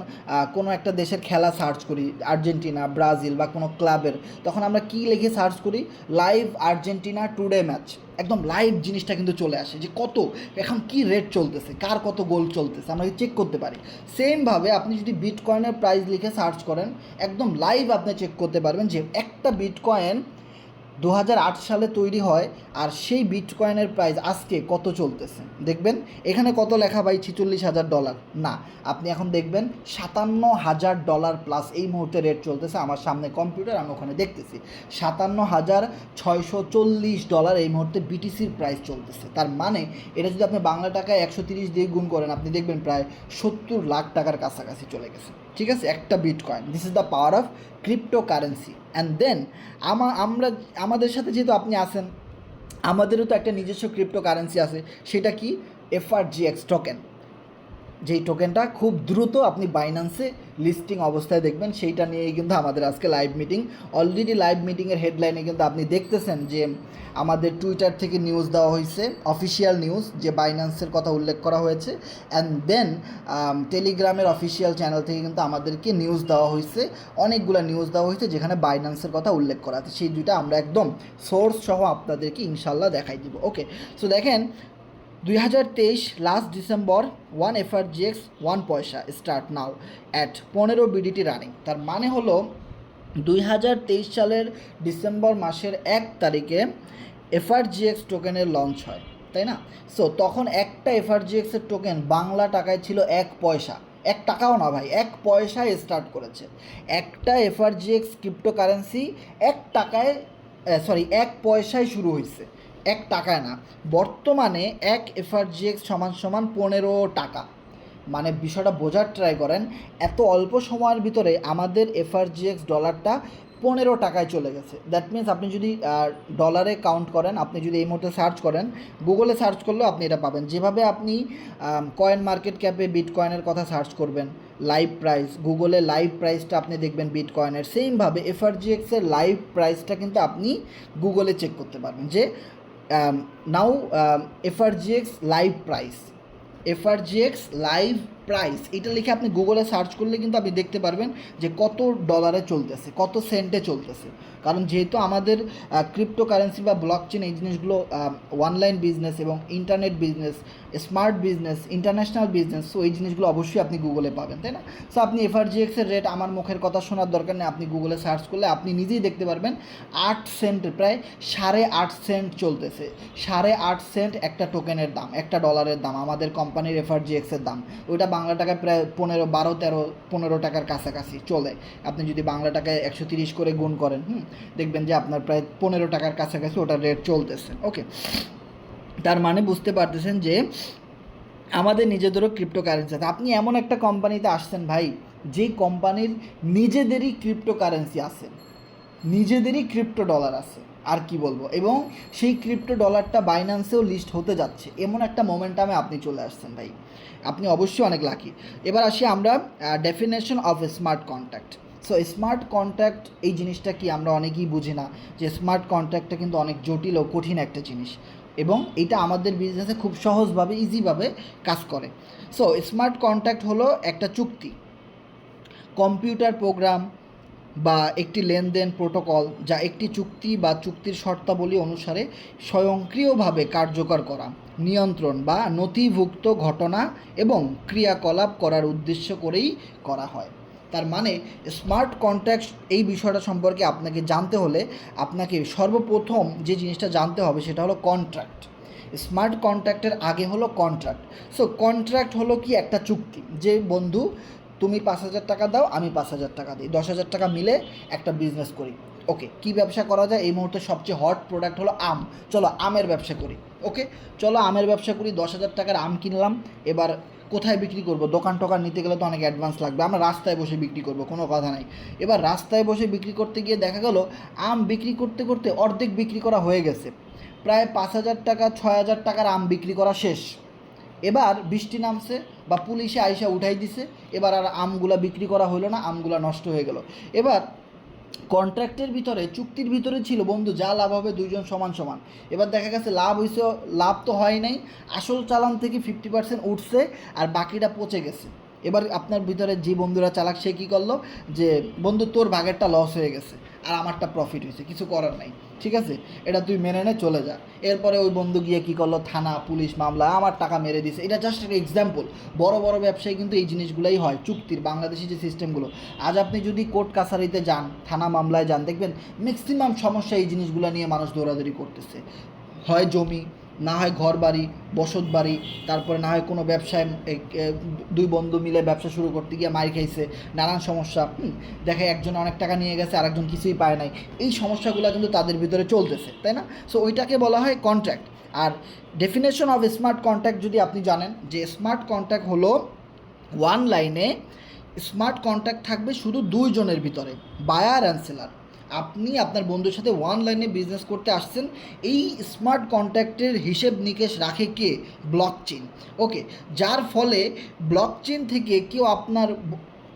কোনো একটা দেশের খেলা সার্চ করি, আর্জেন্টিনা, ব্রাজিল বা কোনো ক্লাবের, তখন আমরা কী লিখে সার্চ করি, লাইভ আর্জেন্টিনা টুডে ম্যাচ, একদম লাইভ জিনিসটা কিন্তু চলে আসে যে কত এখন কি রেট চলতেছে, কার কত গোল চলতেছে, আমরা চেক করতে পারি। সেমভাবে আপনি যদি বিটকয়েনের প্রাইস লিখে সার্চ করেন, একদম লাইভ আপনি চেক করতে পারবেন যে একটা বিটকয়েন 2008 সালে তৈরি হয়, আর সেই বিটকয়েনের প্রাইস আজকে কত চলতেছে দেখবেন। এখানে কত লেখা ভাই, $46,000 না, আপনি এখন দেখবেন $57,000 প্লাস এই মুহূর্তে রেট চলতেছে। আমার সামনে কম্পিউটার, আমি ওখানে দেখতেছি $57,640 এই মুহূর্তে বিটিসির প্রাইস চলতেছে। তার মানে এটা যদি আপনি বাংলা টাকায় 130 দিয়ে গুণ করেন, আপনি দেখবেন প্রায় 70 লাখ টাকার কাছাকাছি চলে গেছে, ঠিক আছে, একটা bitcoin. This is the power of cryptocurrency. And then আমাদের সাথে যেহেতু আপনি আছেন, আমাদেরও তো একটা নিজস্ব ক্রিপ্টোকারেন্সি আছে, সেটা কি, FRGX টোকেন। যেই টোকেনটা খুব দ্রুত আপনি বাইন্যান্সে লিস্টিং অবস্থায় দেখবেন, সেইটা নিয়েই কিন্তু আমাদের আজকে লাইভ মিটিং। অলরেডি লাইভ মিটিংয়ের হেডলাইনে কিন্তু আপনি দেখতেছেন যে আমাদের টুইটার থেকে নিউজ দেওয়া হয়েছে, অফিসিয়াল নিউজ, যে বাইন্যান্সের কথা উল্লেখ করা হয়েছে। অ্যান্ড দেন টেলিগ্রামের অফিসিয়াল চ্যানেল থেকে কিন্তু আমাদেরকে নিউজ দেওয়া হয়েছে, অনেকগুলো নিউজ দেওয়া হয়েছে যেখানে বাইন্যান্সের কথা উল্লেখ করা আছে। সেই দুইটা আমরা একদম সোর্স সহ আপনাদেরকে ইনশাল্লাহ দেখাই দিব। ওকে, সো দেখেন 2023 লাস্ট ডিসেম্বর 1 FRGX 1 পয়সা start now at 15 BDT running. তার মানে হলো 2023 সালের ডিসেম্বর মাসের 1 তারিখে FRGX টোকেনের লঞ্চ হয়, তাই না? সো তখন একটা FRGXের টোকেন বাংলা টাকায় ছিল 1 পয়সা, 1 টাকাও না ভাই, 1 পয়সায় স্টার্ট করেছে একটা FRGX ক্রিপ্টোকারেন্সি। 1 পয়সায় শুরু হয়েছে, 1 টাকায় না। বর্তমানে 1 FRGX সমান 15 টাকা। মানে বিষয়টা বোঝার ট্রাই করেন, এত অল্প সময়ের ভিতরে আমাদের FRGX ডলারটা 15 টাকায় চলে গেছে। দ্যাট মিনস আপনি যদি ডলারে কাউন্ট করেন, আপনি যদি এই মুহূর্তে সার্চ করেন, গুগলে সার্চ করলেও আপনি এটা পাবেন। যেভাবে আপনি কয়েন মার্কেট ক্যাপে বিটকয়েনের কথা সার্চ করবেন, লাইভ প্রাইস, গুগলের লাইভ প্রাইসটা আপনি দেখবেন বিটকয়েনের, সেমভাবে এফআরজিএক্সের লাইভ প্রাইসটা কিন্তু আপনি গুগলে চেক করতে পারবেন যে now FRGX live price, FRGX live price এটা লিখে আপনি গুগলে সার্চ করলে কিন্তু আপনি দেখতে পারবেন যে কত ডলারে চলতেছে, কত সেন্টে চলতেছে। কারণ যেহেতু আমাদের ক্রিপ্টোকারেন্সি বা ব্লকচেন এই জিনিসগুলো অনলাইন বিজনেস এবং internet business, smart business, international business, so এই জিনিসগুলো অবশ্যই আপনি গুগলে পাবেন, তাই না? সো আপনি এফআরজিএক্সের রেট আমার মুখের কথা শোনার দরকার নেই, আপনি গুগলে সার্চ করলে আপনি নিজেই দেখতে পারবেন 8 সেন্ট, প্রায় 8.5 সেন্ট চলতেছে। 8.5 সেন্ট একটা টোকেনের দাম, একটা ডলারের দাম, আমাদের কোম্পানির এফআরজিএক্সের দাম। ওইটা বাংলা টাকায় প্রায় 15 টাকার কাছাকাছি চলে। আপনি যদি বাংলা টাকায় 130 করে গুণ করেন, দেখবেন যে আপনার প্রায় 15 টাকার কাছাকাছি ওটার রেট চলতেছে। ওকে, তার মানে বুঝতে পারতেছেন যে আমাদের নিজেদেরও ক্রিপ্টোকারেন্সি আছে। আপনি এমন একটা কোম্পানিতে আসছেন ভাই, যেই কোম্পানির নিজেদেরই ক্রিপ্টোকারেন্সি আছে, নিজেদেরই ক্রিপ্টো ডলার আছে, আর কি বলবো, এবং সেই ক্রিপ্টো ডলারটা বাইন্যান্সেও লিস্ট হতে যাচ্ছে, এমন একটা মোমেন্টামে আপনি চলে আসছেন ভাই, আপনি অবশ্যই অনেক লাকি। এবার আসি আমরা definition of smart contract. So smart contract এই জিনিসটা কি আমরা অনেকেই বুঝি না, যে স্মার্ট কন্ট্রাক্টটা কিন্তু অনেক জটিল ও কঠিন একটা জিনিস, এবং এটা আমাদের বিজনেসে খুব সহজভাবে ইজিভাবে কাজ করে। সো স্মার্ট কন্ট্রাক্ট হলো একটা চুক্তি, কম্পিউটার প্রোগ্রাম বা একটি লেনদেন প্রোটোকল, যা একটি চুক্তি বা চুক্তির শর্তাবলী অনুসারে স্বয়ংক্রিয়ভাবে কার্যকর করা, নিয়ন্ত্রণ বা নথিভুক্ত ঘটনা এবং ক্রিয়াকলাপ করার উদ্দেশ্য করেই করা হয়। তার মানে স্মার্ট কন্ট্রাক্ট এই বিষয়টা সম্পর্কে আপনাকে জানতে হলে আপনাকে সর্বপ্রথম যে জিনিসটা জানতে হবে সেটা হলো কন্ট্রাক্ট। স্মার্ট কন্ট্রাক্টের আগে হলো কন্ট্রাক্ট। সো কন্ট্রাক্ট হলো কি একটা চুক্তি, যে বন্ধু তুমি 5,000 টাকা দাও, আমি 5,000 টাকা দিই, 10,000 টাকা মিলে একটা বিজনেস করি। ওকে, কী ব্যবসা করা যায়? এই মুহূর্তে সবচেয়ে হট প্রোডাক্ট হলো আম, চলো আমের ব্যবসা করি। ওকে, চলো আমের ব্যবসা করি, 10,000 টাকার আম কিনলাম। এবার কোথায় বিক্রি করব? দোকান টোকান নিতে গেলে তো অনেক অ্যাডভান্স লাগবে, আমরা রাস্তায় বসে বিক্রি করব, কোনো কথা নাই। এবার রাস্তায় বসে বিক্রি করতে গিয়ে দেখা গেল আম বিক্রি করতে করতে অর্ধেক বিক্রি করা হয়ে গেছে, প্রায় 5,000 টাকা 6,000 টাকার আম বিক্রি করা শেষ। এবার বৃষ্টি নামছে বা পুলিশে আইসা উঠাই দিছে, এবার আর আমগুলা বিক্রি করা হলো না, আমগুলা নষ্ট হয়ে গেল। এবার কন্ট্রাক্টের ভিতরে, চুক্তির ভিতরে ছিল বন্ধু যা লাভ হবে দুইজন সমান সমান। এবার দেখা গেছে লাভ হয়েছে, লাভ তো হয় নাই, আসল চালান থেকে 50% উঠছে আর বাকিটা পচে গেছে। এবার আপনার ভিতরে যে বন্ধুরা চালাক, সে কী করলো, যে বন্ধু তোর ভাগেরটা লস হয়ে গেছে আর আমারটা প্রফিট হয়েছে, কিছু করার নাই, ঠিক আছে, এটা তুই মেনে নে, চলে যা। এরপরে ওই বন্ধু গিয়ে কী করলো, থানা পুলিশ মামলা, আমার টাকা মেরে দিছে। এটা জাস্ট একটা এক্সাম্পল। বড় বড় ব্যবসায় কিন্তু এই জিনিসগুলোই হয়, চুক্তির বাংলাদেশি যে সিস্টেমগুলো। আজ আপনি যদি কোর্ট কাছারিতে যান, থানা মামলায় যান, দেখবেন ম্যাক্সিমাম সমস্যা এই জিনিসগুলো নিয়ে মানুষ দৌড়াদৌড়ি করতেছে। হয় জমি, না হয় ঘর বাড়ি, বসত বাড়ি, তারপরে না হয় কোনো ব্যবসায় দুই বন্ধু মিলে ব্যবসা শুরু করতে গিয়ে মার খাইছে, নানান সমস্যা। দেখে একজন অনেক টাকা নিয়ে গেছে, আরেকজন কিছুই পায় নাই। এই সমস্যাগুলো কিন্তু তাদের ভিতরে চলতেছে, তাই না? সো ওইটাকে বলা হয় কন্ট্রাক্ট। আর ডেফিনেশন অফ স্মার্ট কন্ট্রাক্ট যদি আপনি জানেন, যে স্মার্ট কন্ট্রাক্ট হলো ওয়ান লাইনে স্মার্ট কন্ট্রাক্ট থাকবে শুধু দুইজনের ভিতরে, বায়ার অ্যান্ড সেলার। আপনি আপনার বন্ধুর সাথে ওয়ান লাইনে বিজনেস করতে আসছেন, এই স্মার্ট কন্ট্রাক্টের হিসেব নিকেশ রাখে কে? ব্লকচেন। ওকে, যার ফলে ব্লকচেন থেকে কেউ আপনার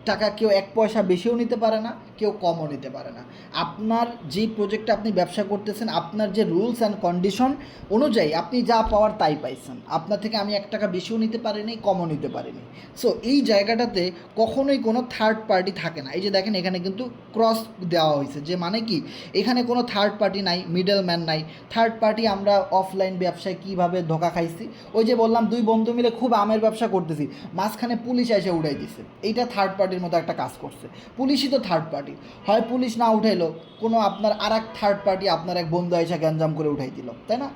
টাকা কেউ 1 পয়সা বেশিও নিতে পারে না, কেউ কমও নিতে পারে না। আপনার যে প্রজেক্টে আপনি ব্যবসা করতেছেন, আপনার যে রুলস অ্যান্ড কন্ডিশন অনুযায়ী আপনি যা পাওয়ার তাই পাইছেন। আপনার থেকে আমি 1 টাকা বেশিও নিতে পারিনি, কমও নিতে পারিনি। সো এই জায়গাটাতে কখনোই কোনো থার্ড পার্টি থাকে না। এই যে দেখেন এখানে কিন্তু ক্রস দেওয়া হয়েছে, যে মানে কি, এখানে কোনো থার্ড পার্টি নাই, মিডল ম্যান নাই। থার্ড পার্টি আমরা অফলাইন ব্যবসায় কীভাবে ধোকা খাইছি, ওই যে বললাম দুই বন্ধু মিলে খুব আমের ব্যবসা করতেছি, মাঝখানে পুলিশ এসে উঠাই দিছে, এইটা থার্ড পার্টির মতো একটা কাজ করছে। পুলিশই তো থার্ড পার্টি। হয় পুলিশ না উঠাইলো, কোনো আপনার আর এক থার্ড পার্টি আপনার এক বন্ধু এসে গ্যাঞ্জাম করে উঠাই দিল, তাই না?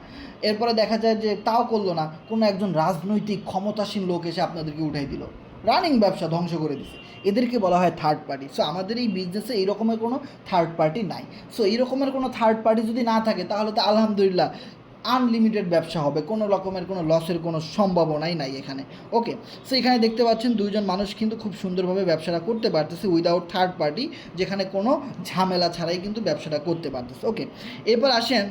এরপরে দেখা যায় যে তাও করলো না, কোনো একজন রাজনৈতিক ক্ষমতাসীন লোক এসে আপনাদেরকে উঠাই দিল, রানিং ব্যবসা ধ্বংস করে দিছে। এদেরকে বলা হয় থার্ড পার্টি। সো আমাদের এই বিজনেসে এই রকমের কোনো থার্ড পার্টি নাই। সো এই রকমের কোনো থার্ড পার্টি যদি না থাকে, তাহলে তো আলহামদুলিল্লাহ আনলিমিটেড ব্যবসা হবে, কোনো রকমের কোনো লসের কোনো সম্ভাবনাই নাই এখানে। ওকে, সো এখানে দেখতে পাচ্ছেন দুইজন মানুষ কিন্তু খুব সুন্দরভাবে ব্যবসাটা করতে পারতেছে উইদাউট থার্ড পার্টি, যেখানে কোনো ঝামেলা ছাড়াই কিন্তু ব্যবসাটা করতে পারতেছে। ওকে, এরপর আসেন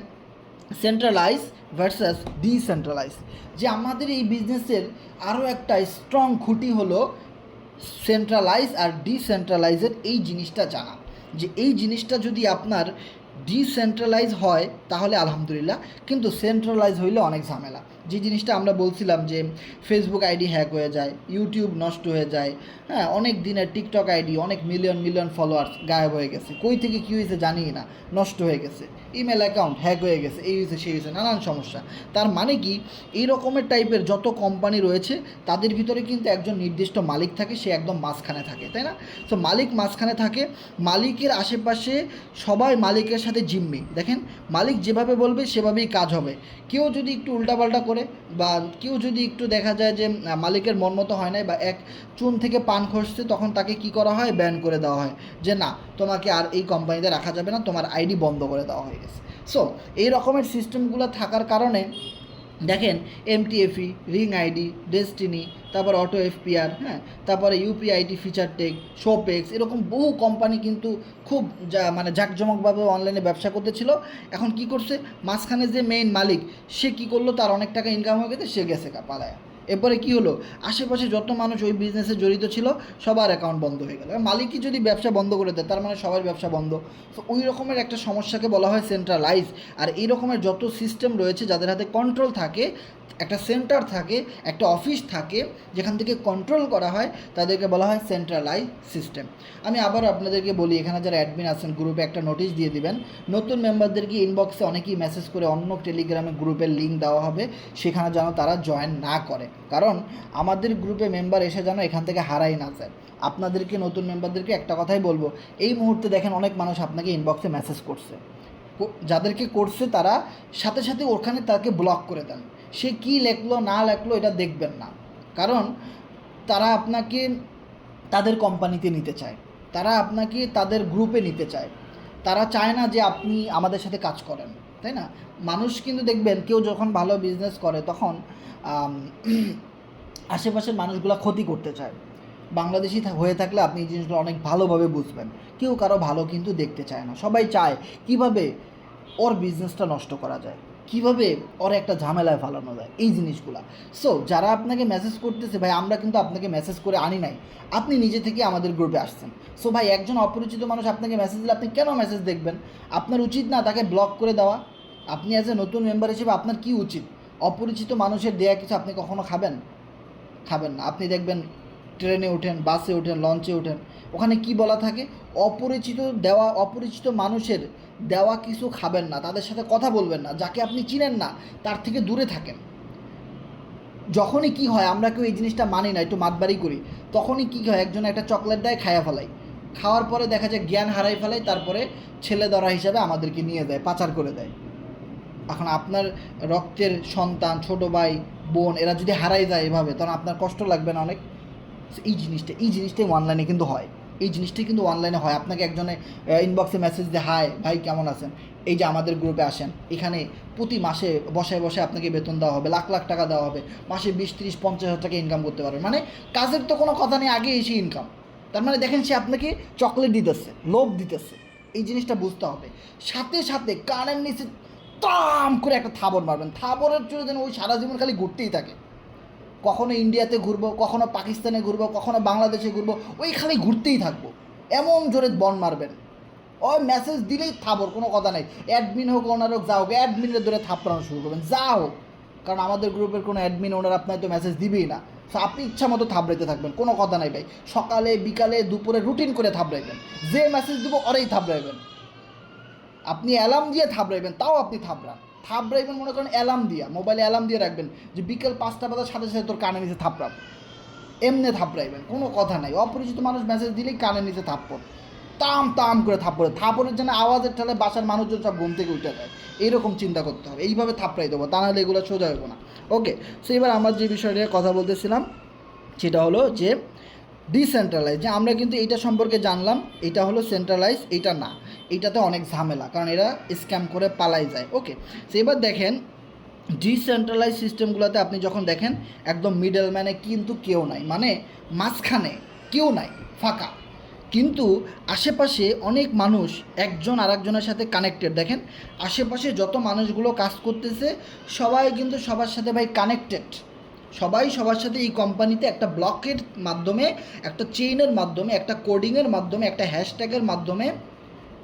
সেন্ট্রালাইজ ভার্সাস ডিসেন্ট্রালাইজ। যে আমাদের এই বিজনেসের আরও একটা স্ট্রং খুঁটি হলো সেন্ট্রালাইজ আর ডিসেন্ট্রালাইজের এই জিনিসটা জানা, যে এই জিনিসটা যদি আপনার ডিসেন্ট্রালাইজ হয় তাহলে আলহামদুলিল্লাহ, কিন্তু সেন্ট্রালাইজ হইলে অনেক ঝামেলা। যে জিনিসটা আমরা বলছিলাম যে ফেসবুক আইডি হ্যাক হয়ে যায়, ইউটিউব নষ্ট হয়ে যায়, হ্যাঁ, অনেক দিনের টিকটক আইডি অনেক মিলিয়ন মিলিয়ন ফলোয়ার্স গায়েব হয়ে গেছে, কই থেকে কী হয়েছে জানি না, নষ্ট হয়ে গেছে, ইমেল অ্যাকাউন্ট হ্যাক হয়ে গেছে, এই হয়েছে সেই হয়েছে, নানান সমস্যা। তার মানে কি, এই রকমের টাইপের যত কোম্পানি রয়েছে তাদের ভিতরে কিন্তু একজন নির্দিষ্ট মালিক থাকে, সে একদম মাঝখানে থাকে, তাই না? তো মালিক মাঝখানে থাকে, মালিকের আশেপাশে সবাই মালিকের সাথে জিম্মি। দেখেন, মালিক যেভাবে বলবে সেভাবেই কাজ হবে। কেউ যদি একটু উল্টাপাল্টা করে, বা কেউ যদি একটু দেখা যায় যে মালিকের মন মতো হয় নাই, বা এক চুন থেকে পান খসছে, তখন তাকে কি করা হয়, ব্যান করে দেওয়া হয়, যে না, তোমাকে আর এই কোম্পানিতে রাখা যাবে না, তোমার আইডি বন্ধ করে দেওয়া হয়ে গেছে। সো এই রকমের সিস্টেমগুলো থাকার কারণে দেখেন, এমটিএফই, রিং আইডি, ডেস্টিনি, তারপর অটো এফপিআর, হ্যাঁ, তারপরে ইউপিআইটি, ফিচার টেক, শোপেক্স, এরকম বহু কোম্পানি কিন্তু খুব মানে জাঁকজমকভাবে অনলাইনে ব্যবসা করতেছিল। এখন কি করছে, মাঝখানে যে মেইন মালিক, সে কি করলো, তার অনেক টাকা ইনকাম হয়ে গেছে, সে গেছে পালায়া। এরপরে কি হলো, আশেপাশে যত মানুষ ওই বিজনেসে জড়িত ছিল সবার অ্যাকাউন্ট বন্ধ হয়ে গেল। মালিকই যদি ব্যবসা বন্ধ করে দেয়, তার মানে সবার ব্যবসা বন্ধ। তো ওই রকমের একটা সমস্যাকে বলা হয় সেন্ট্রালাইজ। আর এই রকমের যত সিস্টেম রয়েছে, যাদের হাতে কন্ট্রোল থাকে, একটা সেন্টার থাকে, একটা অফিস থাকে যেখান থেকে কন্ট্রোল করা হয়, তাদেরকে বলা হয় সেন্ট্রালাইজ সিস্টেম। আমি আবার আপনাদেরকে বলি, এখানে যারা অ্যাডমিন আছেন গ্রুপে একটা নোটিশ দিয়ে দিবেন, নতুন মেম্বারদেরকে ইনবক্সে অনেকেই মেসেজ করে অন্য টেলিগ্রামে গ্রুপের লিঙ্ক দেওয়া হবে, সেখানে যেন তারা জয়েন না করে, কারণ আমাদের গ্রুপে মেম্বার এসে যেন এখান থেকে হারাই না যায়। আপনাদেরকে, নতুন মেম্বারদেরকে একটা কথাই বলবো, এই মুহূর্তে দেখেন অনেক মানুষ আপনাকে ইনবক্সে মেসেজ করছে, যাদেরকে করছে তারা সাথে সাথে ওখানে তাকে ব্লক করে দেন। সে কি লেখলো না লেখলো এটা দেখবেন না, কারণ তারা আপনাকে তাদের কোম্পানিতে নিতে চায়, তারা আপনাকে তাদের গ্রুপে নিতে চায়, তারা চায় না যে আপনি আমাদের সাথে কাজ করেন, তাই না? মানুষ কিন্তু দেখবেন, কেউ যখন ভালো বিজনেস করে তখন আশেপাশের মানুষগুলো ক্ষতি করতে চায়। বাংলাদেশি হয়ে থাকলে আপনি এই জিনিসগুলো অনেক ভালোভাবে বুঝবেন। কেউ কারো ভালো কিন্তু দেখতে চায় না, সবাই চায় কীভাবে ওর বিজনেসটা নষ্ট করা যায়, কীভাবে ওর একটা ঝামেলায় ফালানো যায়, এই জিনিসগুলো। সো যারা আপনাকে মেসেজ করতেছে, ভাই আমরা কিন্তু আপনাকে মেসেজ করে আনি নাই, আপনি নিজে থেকে আমাদের গ্রুপে আসছেন। সো ভাই, একজন অপরিচিত মানুষ আপনাকে মেসেজ দিলে আপনি কেন মেসেজ দেখবেন? আপনার উচিত না তাকে ব্লক করে দেওয়া? আপনি অ্যাজ এ নতুন মেম্বার হিসেবে আপনার কি উচিত? অপরিচিত মানুষের দেয়া কিছু আপনি কখনো খাবেন? খাবেন না। আপনি দেখবেন ট্রেনে ওঠেন, বাসে ওঠেন, লঞ্চে ওঠেন, ওখানে কি বলা থাকে, অপরিচিত মানুষের দেওয়া কিছু খাবেন না, তাদের সাথে কথা বলবেন না, যাকে আপনি চিনেন না তার থেকে দূরে থাকেন। যখনই কি হয়, আমরা কেউ এই জিনিসটা মানি না, একটু মাতবাড়ি করি, তখনই কি হয়, একজন একটা চকলেট দেয়, খাইয়া ফেলাই, খাওয়ার পরে দেখা যায় জ্ঞান হারাই ফেলাই, তারপরে ছেলে ধরা হিসাবে আমাদেরকে নিয়ে দেয়, পাচার করে দেয়। এখন আপনার রক্তের সন্তান, ছোট ভাই, বোন, এরা যদি হারাই যায় এভাবে, তখন আপনার কষ্ট লাগবে না অনেক? এই জিনিসটাই অনলাইনে কিন্তু হয়, এই জিনিসটাই কিন্তু অনলাইনে হয়। আপনাকে একজনে ইনবক্সে মেসেজ দেয়, হাই ভাই কেমন আছেন, এই যে আমাদের গ্রুপে আসেন, এখানে প্রতি মাসে বসায় বসায় আপনাকে বেতন দেওয়া হবে, লাখ লাখ টাকা দেওয়া হবে, মাসে 20-30-50 হাজার টাকা ইনকাম করতে পারবেন। মানে কাজের তো কোনো কথা নেই, আগে এসে ইনকাম। তার মানে দেখেন, সে আপনাকে চকলেট দিতেছে, লোভ দিতেছে, এই জিনিসটা বুঝতে হবে। সাথে সাথে কানের নিচে তাম করে একটা থাবর মারবেন, থাবরের জন্য যেন ওই সারা জীবন খালি ঘুরতেই থাকে। কখনো ইন্ডিয়াতে ঘুরবো, কখনো পাকিস্তানে ঘুরবো, কখনো বাংলাদেশে ঘুরবো, ওই খালি ঘুরতেই থাকবো, এমন জোরে বন মারবেন। ওই মেসেজ দিলেই থাবর, কোনো কথা নেই, অ্যাডমিন হোক ওনার হোক, যা হোক, অ্যাডমিনের ধরে থাপড়ানো শুরু করবেন, যা হোক, কারণ আমাদের গ্রুপের কোনো অ্যাডমিন ওনার আপনার তো মেসেজ দিবেই না। সো আপনি ইচ্ছা মতো থাবড়াইতে থাকবেন, কোনো কথা নাই ভাই। সকালে, বিকালে, দুপুরে রুটিন করে থাবড়াইবেন, যে মেসেজ দিব ওরাই থাবড়াইবেন। আপনি অ্যালার্ম দিয়ে থাবড়াইবেন, তাও আপনি থাবড়াইবেন মনে করেন অ্যালার্ম দিয়া, মোবাইলে অ্যালার্ম দিয়ে রাখবেন যে বিকেল 5টা বাজার সাথে সাথে তোর কানে নিচে থাপড়াব, এমনি থাপড়াইবেন, কোনো কথা নাই। অপরিচিত মানুষ মেসেজ দিলেই কানে নিচে থাপ্পড়, তাম করে থাপ্পড়ের যেন আওয়াজের ঠালে বাসার মানুষজন সব ঘুম থেকে উঠে যায়, এইরকম চিন্তা করতে হবে, এইভাবে থাপড়াই দেবো, তা নাহলে এগুলো সোজা হইব না। ওকে, সো এবার আমার যে বিষয়টা কথা বলতেছিলাম সেটা হলো যে ডিসেন্ট্রালাইজ, যে আমরা কিন্তু এইটা সম্পর্কে জানলাম, এটা হলো সেন্ট্রালাইজ, এটা না, এইটাতে অনেক ঝামেলা, কারণ এরা স্ক্যাম করে পালাই যায়। ওকে, সো এবার দেখেন ডিসেন্ট্রালাইজ সিস্টেমগুলোতে আপনি যখন দেখেন একদম মিডল ম্যানে কিন্তু কেউ নাই, মানে মাঝখানে কেউ নাই, ফাঁকা, কিন্তু আশেপাশে অনেক মানুষ একজন আরেকজনের সাথে কানেক্টেড। দেখেন আশেপাশে যত মানুষগুলো কাজ করতেছে সবাই কিন্তু সবার সাথে ভাই কানেক্টেড, সবাই সবার সাথে এই কোম্পানিতে একটা ব্লকের মাধ্যমে, একটা চেইনের মাধ্যমে, একটা কোডিংয়ের মাধ্যমে, একটা হ্যাশট্যাগের মাধ্যমে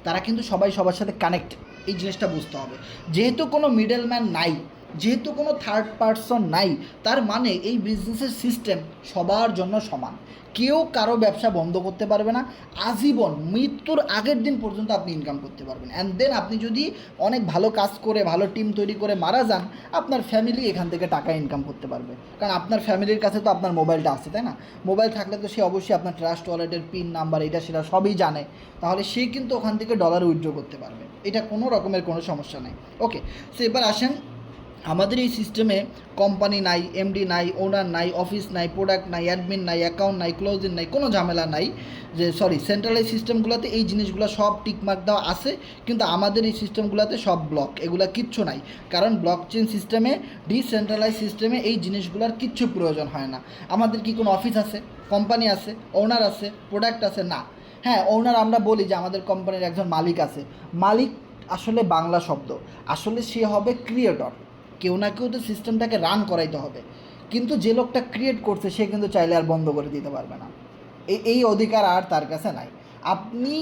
তারা কিন্তু সবাই সবার সাথে কানেক্ট। এই জিনিসটা বুঝতে হবে। যেহেতু কোনো মিডলম্যান নাই, যেহেতু কোনো থার্ড পারসন নাই, তার মানে এই বিজনেসের সিস্টেম সবার জন্য সমান। কেউ কারো ব্যবসা বন্ধ করতে পারবে না। আজীবন মৃত্যুর আগের দিন পর্যন্ত আপনি ইনকাম করতে পারবেন। অ্যান্ড দেন আপনি যদি অনেক ভালো কাজ করে, ভালো টিম তৈরি করে মারা যান, আপনার ফ্যামিলি এখান থেকে টাকা ইনকাম করতে পারবে। কারণ আপনার ফ্যামিলির কাছে তো আপনার মোবাইলটা আছে, তাই না? মোবাইল থাকলে তো সে অবশ্যই আপনার ট্রাস্ট ওয়ালেটের পিন নাম্বার এটা সেটা সবই জানে। তাহলে সে কিন্তু ওখান থেকে ডলার উইথড্র করতে পারবে। এটা কোনো রকমের কোনো সমস্যা নেই। ওকে, সো এবার আসেন, আমাদের এই সিস্টেমে কোম্পানি নাই, এমডি নাই, ওনার নাই, অফিস নাই, প্রোডাক্ট নাই, অ্যাডমিন নাই, অ্যাকাউন্ট নাই, ক্লোজিং নাই, কোনো ঝামেলা নাই। যে সেন্ট্রালাইজ সিস্টেমগুলোতে এই জিনিসগুলো সব টিকমার্ক দেওয়া আছে, কিন্তু আমাদের এই সিস্টেমগুলোতে সব ব্লক, এগুলো কিচ্ছু নাই। কারণ ব্লক চেইন সিস্টেমে, ডিসেন্ট্রালাইজ সিস্টেমে এই জিনিসগুলোর কিচ্ছু প্রয়োজন হয় না। আমাদের কি কোনো অফিস আছে, কোম্পানি আছে, ওনার আছে, প্রোডাক্ট আছে? না। হ্যাঁ, ওনার আমরা বলি যে আমাদের কোম্পানির একজন মালিক আছে। মালিক আসলে বাংলা শব্দ, আসলে সে হবে ক্রিয়েটর। কেউ না কেউ তো সিস্টেমটাকে রান করাইতে হবে, কিন্তু যে লোকটা ক্রিয়েট করছে সে কিন্তু চাইলে আর বন্ধ করে দিতে পারবে না। এই অধিকার আর তার কাছে নাই। আপনি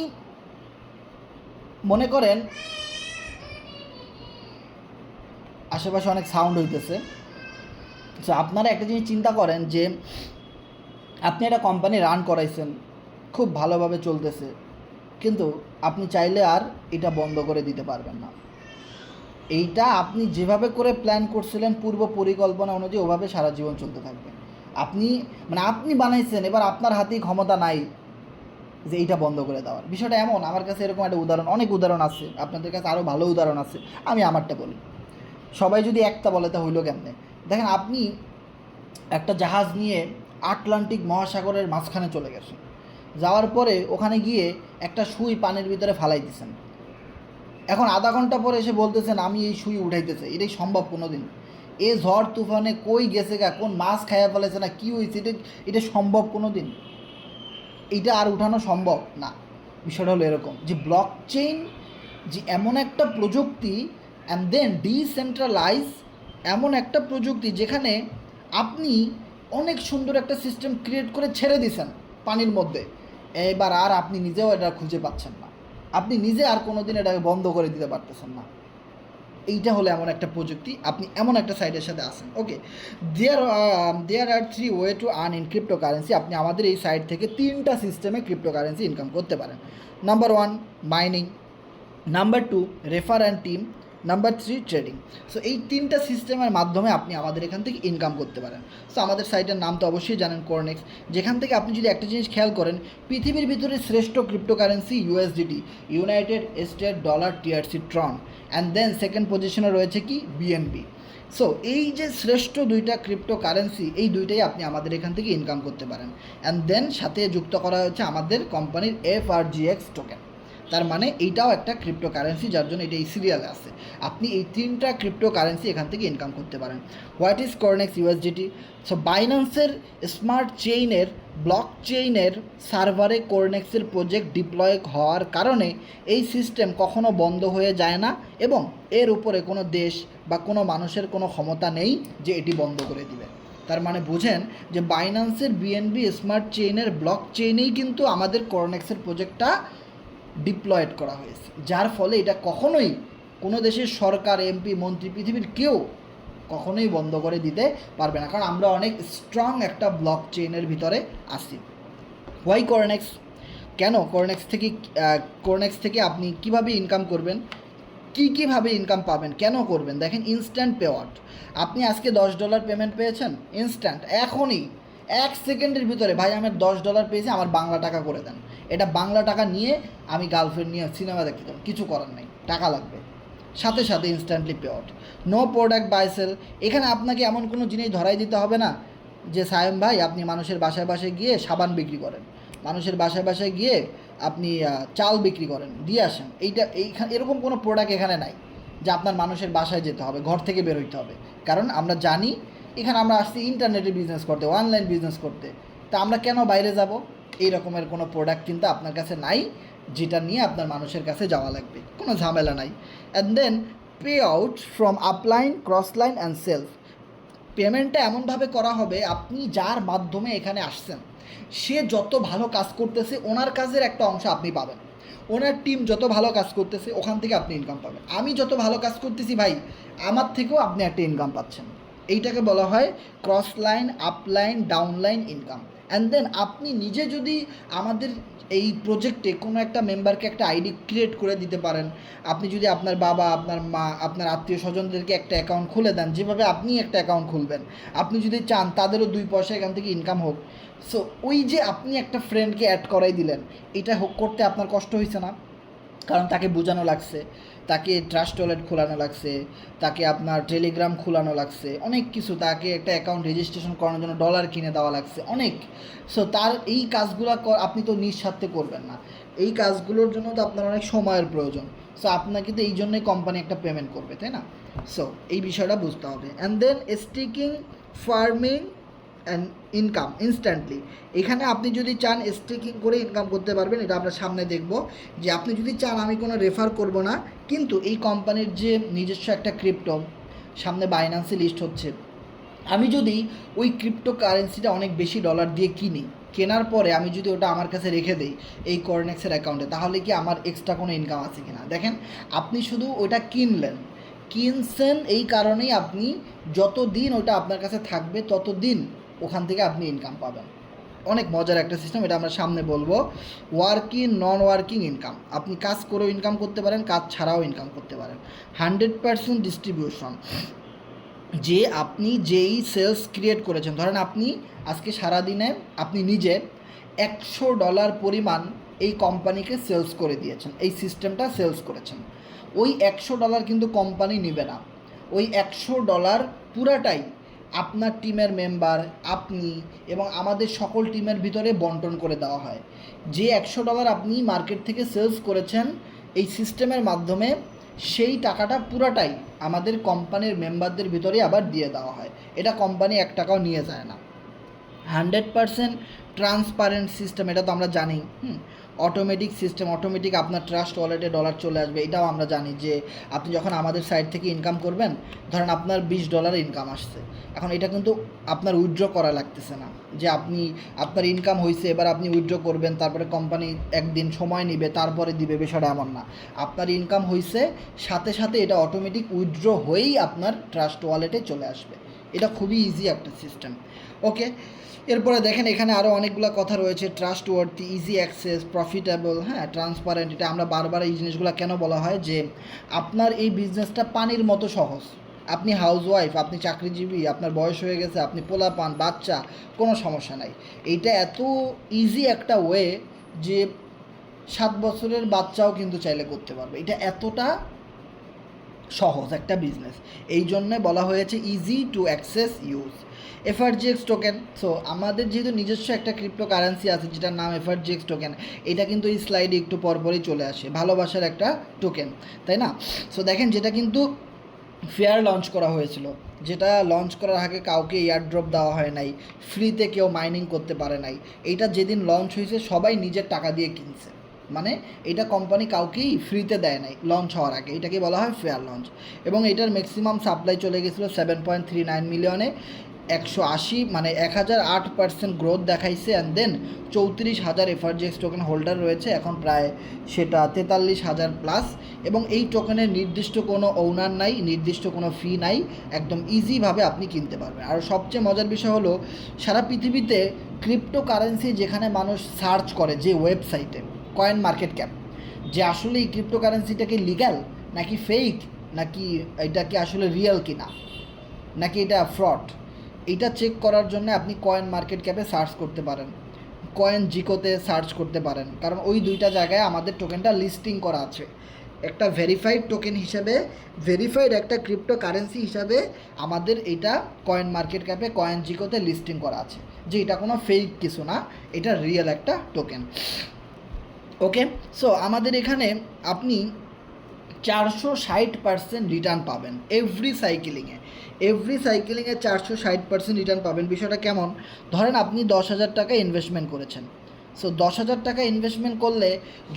মনে করেন আশেপাশে অনেক সাউন্ড হইতেছে, তো আপনারা একটা জিনিস চিন্তা করেন যে আপনি একটা কোম্পানি রান করাইছেন, খুব ভালোভাবে চলতেছে, কিন্তু আপনি চাইলে আর এটা বন্ধ করে দিতে পারবেন না। এইটা আপনি যেভাবে করে প্ল্যান করছিলেন পূর্ব পরিকল্পনা অনুযায়ী, ওভাবে সারা জীবন চলতে থাকবে। আপনি আপনি বানাইছেন, এবার আপনার হাতেই ক্ষমতা নাই যে এইটা বন্ধ করে দেওয়ার। বিষয়টা এমন, আমার কাছে এরকম একটা উদাহরণ, অনেক উদাহরণ আছে, আপনাদের কাছে আরও ভালো উদাহরণ আছে, আমি আমারটা বলি। সবাই যদি একটা বলে তা হইল কেমনে? দেখেন, আপনি একটা জাহাজ নিয়ে আটলান্টিক মহাসাগরের মাঝখানে চলে গেছেন, যাওয়ার পরে ওখানে গিয়ে একটা সুই পানির ভিতরে ফালাই দিছেন। এখন আধা ঘন্টা পরে এসে বলতেছেন আমি এই সুই উঠাইতেছে, এটাই সম্ভব কোনো দিন? এ ঝড় তুফানে কই গেছে গা, কোন মাছ খাইয়া ফেলেছে না কী হয়েছে, এটা সম্ভব কোনো দিন? এইটা আর উঠানো সম্ভব না। বিষয়টা হলো এরকম যে ব্লক চেইন যে এমন একটা প্রযুক্তি, অ্যান্ড দেন ডিসেন্ট্রালাইজ এমন একটা প্রযুক্তি যেখানে আপনি অনেক সুন্দর একটা সিস্টেম ক্রিয়েট করে ছেড়ে দিছেন পানির মধ্যে। এবার আর আপনি নিজেও এটা খুঁজে পাচ্ছেন না, আপনি নিজে আর কোনো দিন এটাকে বন্ধ করে দিতে পারতেছেন না। এইটা হলো এমন একটা প্রযুক্তি, আপনি এমন একটা সাইটের সাথে আসেন। ওকে, দেয়ার আর 3 way to earn in cryptocurrency. আপনি আমাদের এই সাইট থেকে 3টা সিস্টেমে ক্রিপ্টোকারেন্সি ইনকাম করতে পারেন। Number 1 mining, number 2 refer and team, number 3 trading. So এই 3টা সিস্টেমের মাধ্যমে আপনি আমাদের এখান থেকে ইনকাম করতে পারেন। সো আমাদের সাইটের নাম তো অবশ্যই জানেন, কোরনেক্স, যেখান থেকে আপনি যদি একটা জিনিস খেয়াল করেন, পৃথিবীর ভিতরে শ্রেষ্ঠ cryptocurrency USDT, United State dollar TRC Tron, and then second পজিশনে রয়েছে কি বিএনবি। সো এই যে শ্রেষ্ঠ 2টা ক্রিপ্টোকারেন্সি, এই 2টাই আপনি আমাদের এখান থেকে ইনকাম করতে পারেন। অ্যান্ড দেন সাথে যুক্ত করা হয়েছে আমাদের কোম্পানির FRGX টোকেন। তার মানে এইটাও একটা ক্রিপ্টোকারেন্সি, যার জন্য এটা এই সিরিয়ালে আছে। আপনি এই 3টা ক্রিপ্টোকারেন্সি এখান থেকে ইনকাম করতে পারেন। What is Cornex USDT? So বাইন্যান্সের স্মার্ট চেইনের ব্লক চেইনের সার্ভারে কোরনেক্সের প্রজেক্ট ডিপ্লয় হওয়ার কারণে এই সিস্টেম কখনো বন্ধ হয়ে যায় না, এবং এর উপরে কোনো দেশ বা কোনো মানুষের কোনো ক্ষমতা নেই যে এটি বন্ধ করে দিবে। তার মানে বুঝেন যে বাইন্যান্সের বিএনবি স্মার্ট চেইনের ব্লক চেইনেই কিন্তু আমাদের কোরনেক্সের প্রজেক্টটা ডিপ্লয়েড করা হয়েছে, যার ফলে এটা কখনোই কোনো দেশের সরকার, এমপি, মন্ত্রী, পৃথিবীর কেউ কখনোই বন্ধ করে দিতে পারবে না, কারণ আমরা অনেক স্ট্রং একটা ব্লক চেইনের ভিতরে আসি। হোয়াই কোরনেক্স? কেন কোরনেক্স থেকে আপনি কিভাবে ইনকাম করবেন, কীভাবে ইনকাম পাবেন, কেন করবেন? দেখেন, ইনস্ট্যান্ট পে আউট। আপনি আজকে $10 পেমেন্ট পেয়েছেন, ইনস্ট্যান্ট, এখনই 1 সেকেন্ডের ভিতরে, ভাই আমি $10 পেয়েছি, আমার বাংলা টাকা করে দেন। এটা বাংলা টাকা নিয়ে আমি গার্লফ্রেন্ড নিয়ে সিনেমা দেখতে যাব, কিছু করার নেই, টাকা লাগবে, সাথে সাথে instantly pay out. No product buy sell. এখানে আপনাকে এমন কোনো জিনিস ধরাই দিতে হবে না যে সায়েম ভাই আপনি মানুষের বাসায় বাসায় গিয়ে সাবান বিক্রি করেন, মানুষের বাসায় বাসায় গিয়ে আপনি চাল বিক্রি করেন, দিয়ে আসেন। এইখানে এরকম কোনো প্রোডাক্ট এখানে নাই যে আপনার মানুষের বাসায় যেতে হবে, ঘর থেকে বের হইতে হবে। কারণ আমরা জানি এখানে আমরা আসছি ইন্টারনেটে বিজনেস করতে, অনলাইন বিজনেস করতে, তা আমরা কেন বাইরে যাব? এই রকমের কোনো প্রোডাক্ট কিন্তু আপনার কাছে নাই যেটা নিয়ে আপনার মানুষের কাছে যাওয়া লাগবে, কোনো ঝামেলা নাই। And then pay out from upline, crossline and self. পেমেন্টটা এমনভাবে করা হবে, আপনি যার মাধ্যমে এখানে আসছেন সে যত ভালো কাজ করতেছে ওনার কাজের একটা অংশ আপনি পাবেন, ওনার টিম যত ভালো কাজ করতেছে ওখান থেকে আপনি ইনকাম পাবেন, আমি যত ভালো কাজ করতেছি ভাই আমার থেকেও আপনি একটা ইনকাম পাচ্ছেন। এইটাকে বলা হয় cross line, up line, down line income. And then আপনি নিজে যদি আমাদের এই প্রজেক্টে কোনো একটা মেম্বারকে একটা আইডি ক্রিয়েট করে দিতে পারেন, আপনি যদি আপনার বাবা, আপনার মা, আপনার আত্মীয় স্বজনদেরকে একটা অ্যাকাউন্ট খুলে দেন, যেভাবে আপনি একটা অ্যাকাউন্ট খুলবেন, আপনি যদি চান তাদেরও 2 পয়সা এখান থেকে ইনকাম হোক, সো ওই যে আপনি একটা ফ্রেন্ডকে অ্যাড করাই দিলেন, এটা হোক করতে আপনার কষ্ট হয়েছে না? কারণ তাকে বোঝানো লাগছে, তাকে ট্রাস্ট ওয়ালেট খোলানো লাগছে, তাকে আপনার টেলিগ্রাম খোলানো লাগছে, অনেক কিছু, তাকে একটা অ্যাকাউন্ট রেজিস্ট্রেশন করানোর জন্য ডলার কিনে দেওয়া লাগছে অনেক। সো তার এই কাজগুলো আপনি তো নিঃস্বার্থে করবেন না, এই কাজগুলোর জন্য তো আপনার অনেক সময়ের প্রয়োজন। সো আপনাকে তো এই জন্যই কোম্পানি একটা পেমেন্ট করবে, তাই না? সো এই বিষয়টা বুঝতে হবে। And then staking farming and income instantly. এখানে আপনি যদি চান স্টেকিং করে ইনকাম করতে পারবেন, এটা আপনার সামনে দেখব যে আপনি যদি চান আমি কোনো রেফার করব না, কিন্তু এই কোম্পানির যে নিজস্ব একটা ক্রিপ্টো সামনে বাইন্যান্সে লিস্ট হচ্ছে, আমি যদি ওই ক্রিপ্টো কারেন্সিটা অনেক বেশি ডলার দিয়ে কিনি, কেনার পরে আমি যদি ওটা আমার কাছে রেখে দিই এই কর্নেক্সের অ্যাকাউন্টে, তাহলে কি আমার এক্সট্রা কোনো ইনকাম আছে কিনা? দেখেন, আপনি শুধু ওটা কিনছেন এই কারণেই আপনি যতদিন ওটা আপনার কাছে থাকবে ততদিন ওখান থেকে আপনি ইনকাম পাবেন। অনেক মজার একটা সিস্টেম, এটা আমরা সামনে বলবো। ওয়ার্কিং, নন ওয়ার্কিং ইনকাম, আপনি কাজ করেও ইনকাম করতে পারেন, কাজ ছাড়াও ইনকাম করতে পারেন। 100% ডিস্ট্রিবিউশন, যে আপনি যেই সেলস ক্রিয়েট করেছেন, ধরেন আপনি আজকে সারাদিনে আপনি নিজে $100 পরিমাণ এই কোম্পানিকে সেলস করে দিয়েছেন, এই সিস্টেমটা সেলস করেছেন, ওই $100 কিন্তু কোম্পানি নেবে না, ওই $100 পুরাটাই আপনার টিমের মেম্বার, আপনি এবং আমাদের সকল টিমের ভিতরে বন্টন করে দেওয়া হয়। যে $100 আপনি মার্কেট থেকে সেলস করেছেন এই সিস্টেমের মাধ্যমে, সেই টাকাটা পুরাটাই আমাদের কোম্পানির মেম্বারদের ভিতরে আবার দিয়ে দেওয়া হয়, এটা কোম্পানি 1 টাকাও নিয়ে যায় না। 100% ট্রান্সপারেন্ট সিস্টেম, এটা তো আমরা জানি। অটোমেটিক সিস্টেম, অটোমেটিক আপনার ট্রাস্ট ওয়ালেটে ডলার চলে আসবে, এটাও আমরা জানি যে আপনি যখন আমাদের সাইট থেকে ইনকাম করবেন, ধরেন আপনার $20 ইনকাম আসছে, এখন এটা কিন্তু আপনার উইথড্র করা লাগতেছে না, যে আপনার ইনকাম হয়েছে এবার আপনি উইথড্র করবেন, তারপরে কোম্পানি একদিন সময় নেবে তারপরে দিবে, বিষয়টা এমন না। আপনার ইনকাম হয়েছে, সাথে সাথে এটা অটোমেটিক উইথড্র হয়েই আপনার ট্রাস্ট ওয়ালেটে চলে আসবে। এটা খুবই ইজি একটা সিস্টেম। ওকে, এরপরে দেখেন এখানে আরও অনেকগুলো কথা রয়েছে, trust worthy, easy access, profitable, হ্যাঁ, ট্রান্সপারেন্ট। এটা আমরা বারবার এই জিনিসগুলো কেন বলা হয় যে আপনার এই বিজনেসটা পানির মতো সহজ। আপনি হাউসওয়াইফ, আপনি চাকরিজীবী, আপনার বয়স হয়ে গেছে, আপনি পোলা পান, বাচ্চা, কোনো সমস্যা নাই। এইটা এত ইজি একটা ওয়ে যে 7 বছরের বাচ্চাও কিন্তু চাইলে করতে পারবে, এটা এতটা সহজ একটা বিজনেস, এই জন্যে বলা হয়েছে easy to access use. FRGX token, so আমাদের যেহেতু নিজস্ব একটা ক্রিপ্টো কারেন্সি আছে যেটার নাম এফআরজিএক্স টোকেন, এটা কিন্তু এই স্লাইডে একটু পরপরই চলে আসে, ভালোবাসার একটা টোকেন, তাই না? সো দেখেন, যেটা কিন্তু ফেয়ার লঞ্চ করা হয়েছিল, যেটা লঞ্চ করার আগে কাউকে এয়ারড্রপ দেওয়া হয় নাই, ফ্রিতে কেউ মাইনিং করতে পারে নাই, এইটা যেদিন লঞ্চ হয়েছে সবাই নিজের টাকা দিয়ে কিনছে, মানে এটা কোম্পানি কাউকেই ফ্রিতে দেয় নাই লঞ্চ হওয়ার আগে, এটাকে বলা হয় ফেয়ার লঞ্চ। এবং এটার ম্যাক্সিমাম সাপ্লাই চলে গেছিলো 7.39 মিলিয়নে, 180 মানে 1008% গ্রোথ দেখাইছে। And then 34,000 FRGX token holder রয়েছে এখন, প্রায় সেটা 43,000 প্লাস। এবং এই টোকেনের নির্দিষ্ট কোনো ওনার নাই, নির্দিষ্ট কোনো ফি নাই, একদম ইজিভাবে আপনি কিনতে পারবেন। আর সবচেয়ে মজার বিষয় হলো, সারা পৃথিবীতে ক্রিপ্টো কারেন্সি যেখানে মানুষ সার্চ করে, যে ওয়েবসাইটে কয়েন মার্কেট ক্যাপ, যে আসলে এই ক্রিপ্টো কারেন্সিটা কি লিগ্যাল নাকি ফেক, নাকি এটা কি আসলে রিয়েল কিনা, নাকি এটা ফ্রড, এটা চেক করার জন্য আপনি কয়েন মার্কেট ক্যাপে সার্চ করতে পারেন, কয়েন জিকোতে সার্চ করতে পারেন, কারণ ওই দুইটা জায়গায় আমাদের টোকেনটা লিস্টিং করা আছে। একটা ভেরিফাইড টোকেন হিসেবে, ভেরিফাইড একটা ক্রিপ্টো কারেন্সি হিসাবে আমাদের এটা কয়েন মার্কেট ক্যাপে, কয়েন জিকোতে লিস্টিং করা আছে, যে এটা কোনো ফেক কিছু না, এটা রিয়েল একটা টোকেন। ওকে, সো আমাদের এখানে আপনি 460% রিটার্ন পাবেন এভরি সাইকেলিংয়ে, 460% রিটার্ন পাবেন। বিষয়টা কেমন? ধরেন আপনি 10,000 টাকা ইনভেস্টমেন্ট করেছেন, সো 10,000 টাকা ইনভেস্টমেন্ট করলে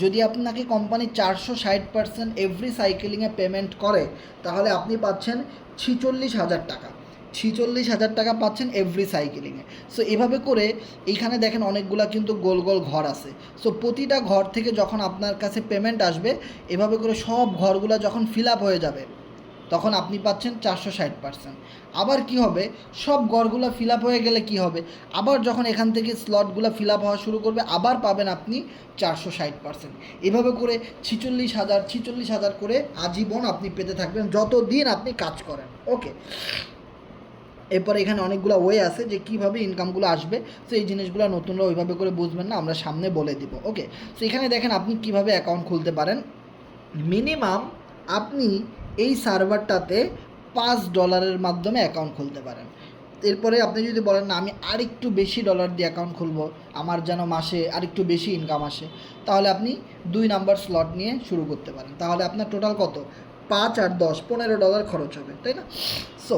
যদি আপনাকে কোম্পানি 460% এভরি সাইকেলিংয়ে পেমেন্ট করে, তাহলে আপনি পাচ্ছেন 46,000 টাকা। 46,000 টাকা পাচ্ছেন এভরি সাইকেলিংয়ে। সো এভাবে করে এইখানে দেখেন অনেকগুলা কিন্তু গোল গোল ঘর আছে। সো প্রতিটা ঘর থেকে যখন আপনার কাছে পেমেন্ট আসবে, এভাবে করে সব ঘরগুলো যখন ফিল আপ হয়ে যাবে, তখন আপনি পাচ্ছেন 460%। আবার কি হবে, সব ঘরগুলো ফিল আপ হয়ে গেলে কি হবে, আবার যখন এখান থেকে স্লটগুলো ফিল আপ হওয়া শুরু করবে, আবার পাবেন আপনি 460%। এভাবে করে 46,000 করে আজীবন আপনি পেতে থাকবেন যতদিন আপনি কাজ করেন। ওকে, এরপরে এখানে অনেকগুলো ওয়ে আছে যে কীভাবে ইনকামগুলো আসবে। সো এই জিনিসগুলো নতুনরা ওইভাবে করে বুঝবেন না, আমরা সামনে বলে দিব। ওকে, সো এখানে দেখেন আপনি কিভাবে অ্যাকাউন্ট খুলতে পারেন। মিনিমাম আপনি এই সার্ভারটাতে $5 মাধ্যমে অ্যাকাউন্ট খুলতে পারেন। এরপরে আপনি যদি বলেন না আমি আরেকটু বেশি ডলার দিয়ে অ্যাকাউন্ট খুলবো, আমার যেন মাসে আরেকটু বেশি ইনকাম আসে, তাহলে আপনি 2 নাম্বার স্লট নিয়ে শুরু করতে পারেন। তাহলে আপনার টোটাল কত, 5 আর 10 $15 খরচ হবে, তাই না? সো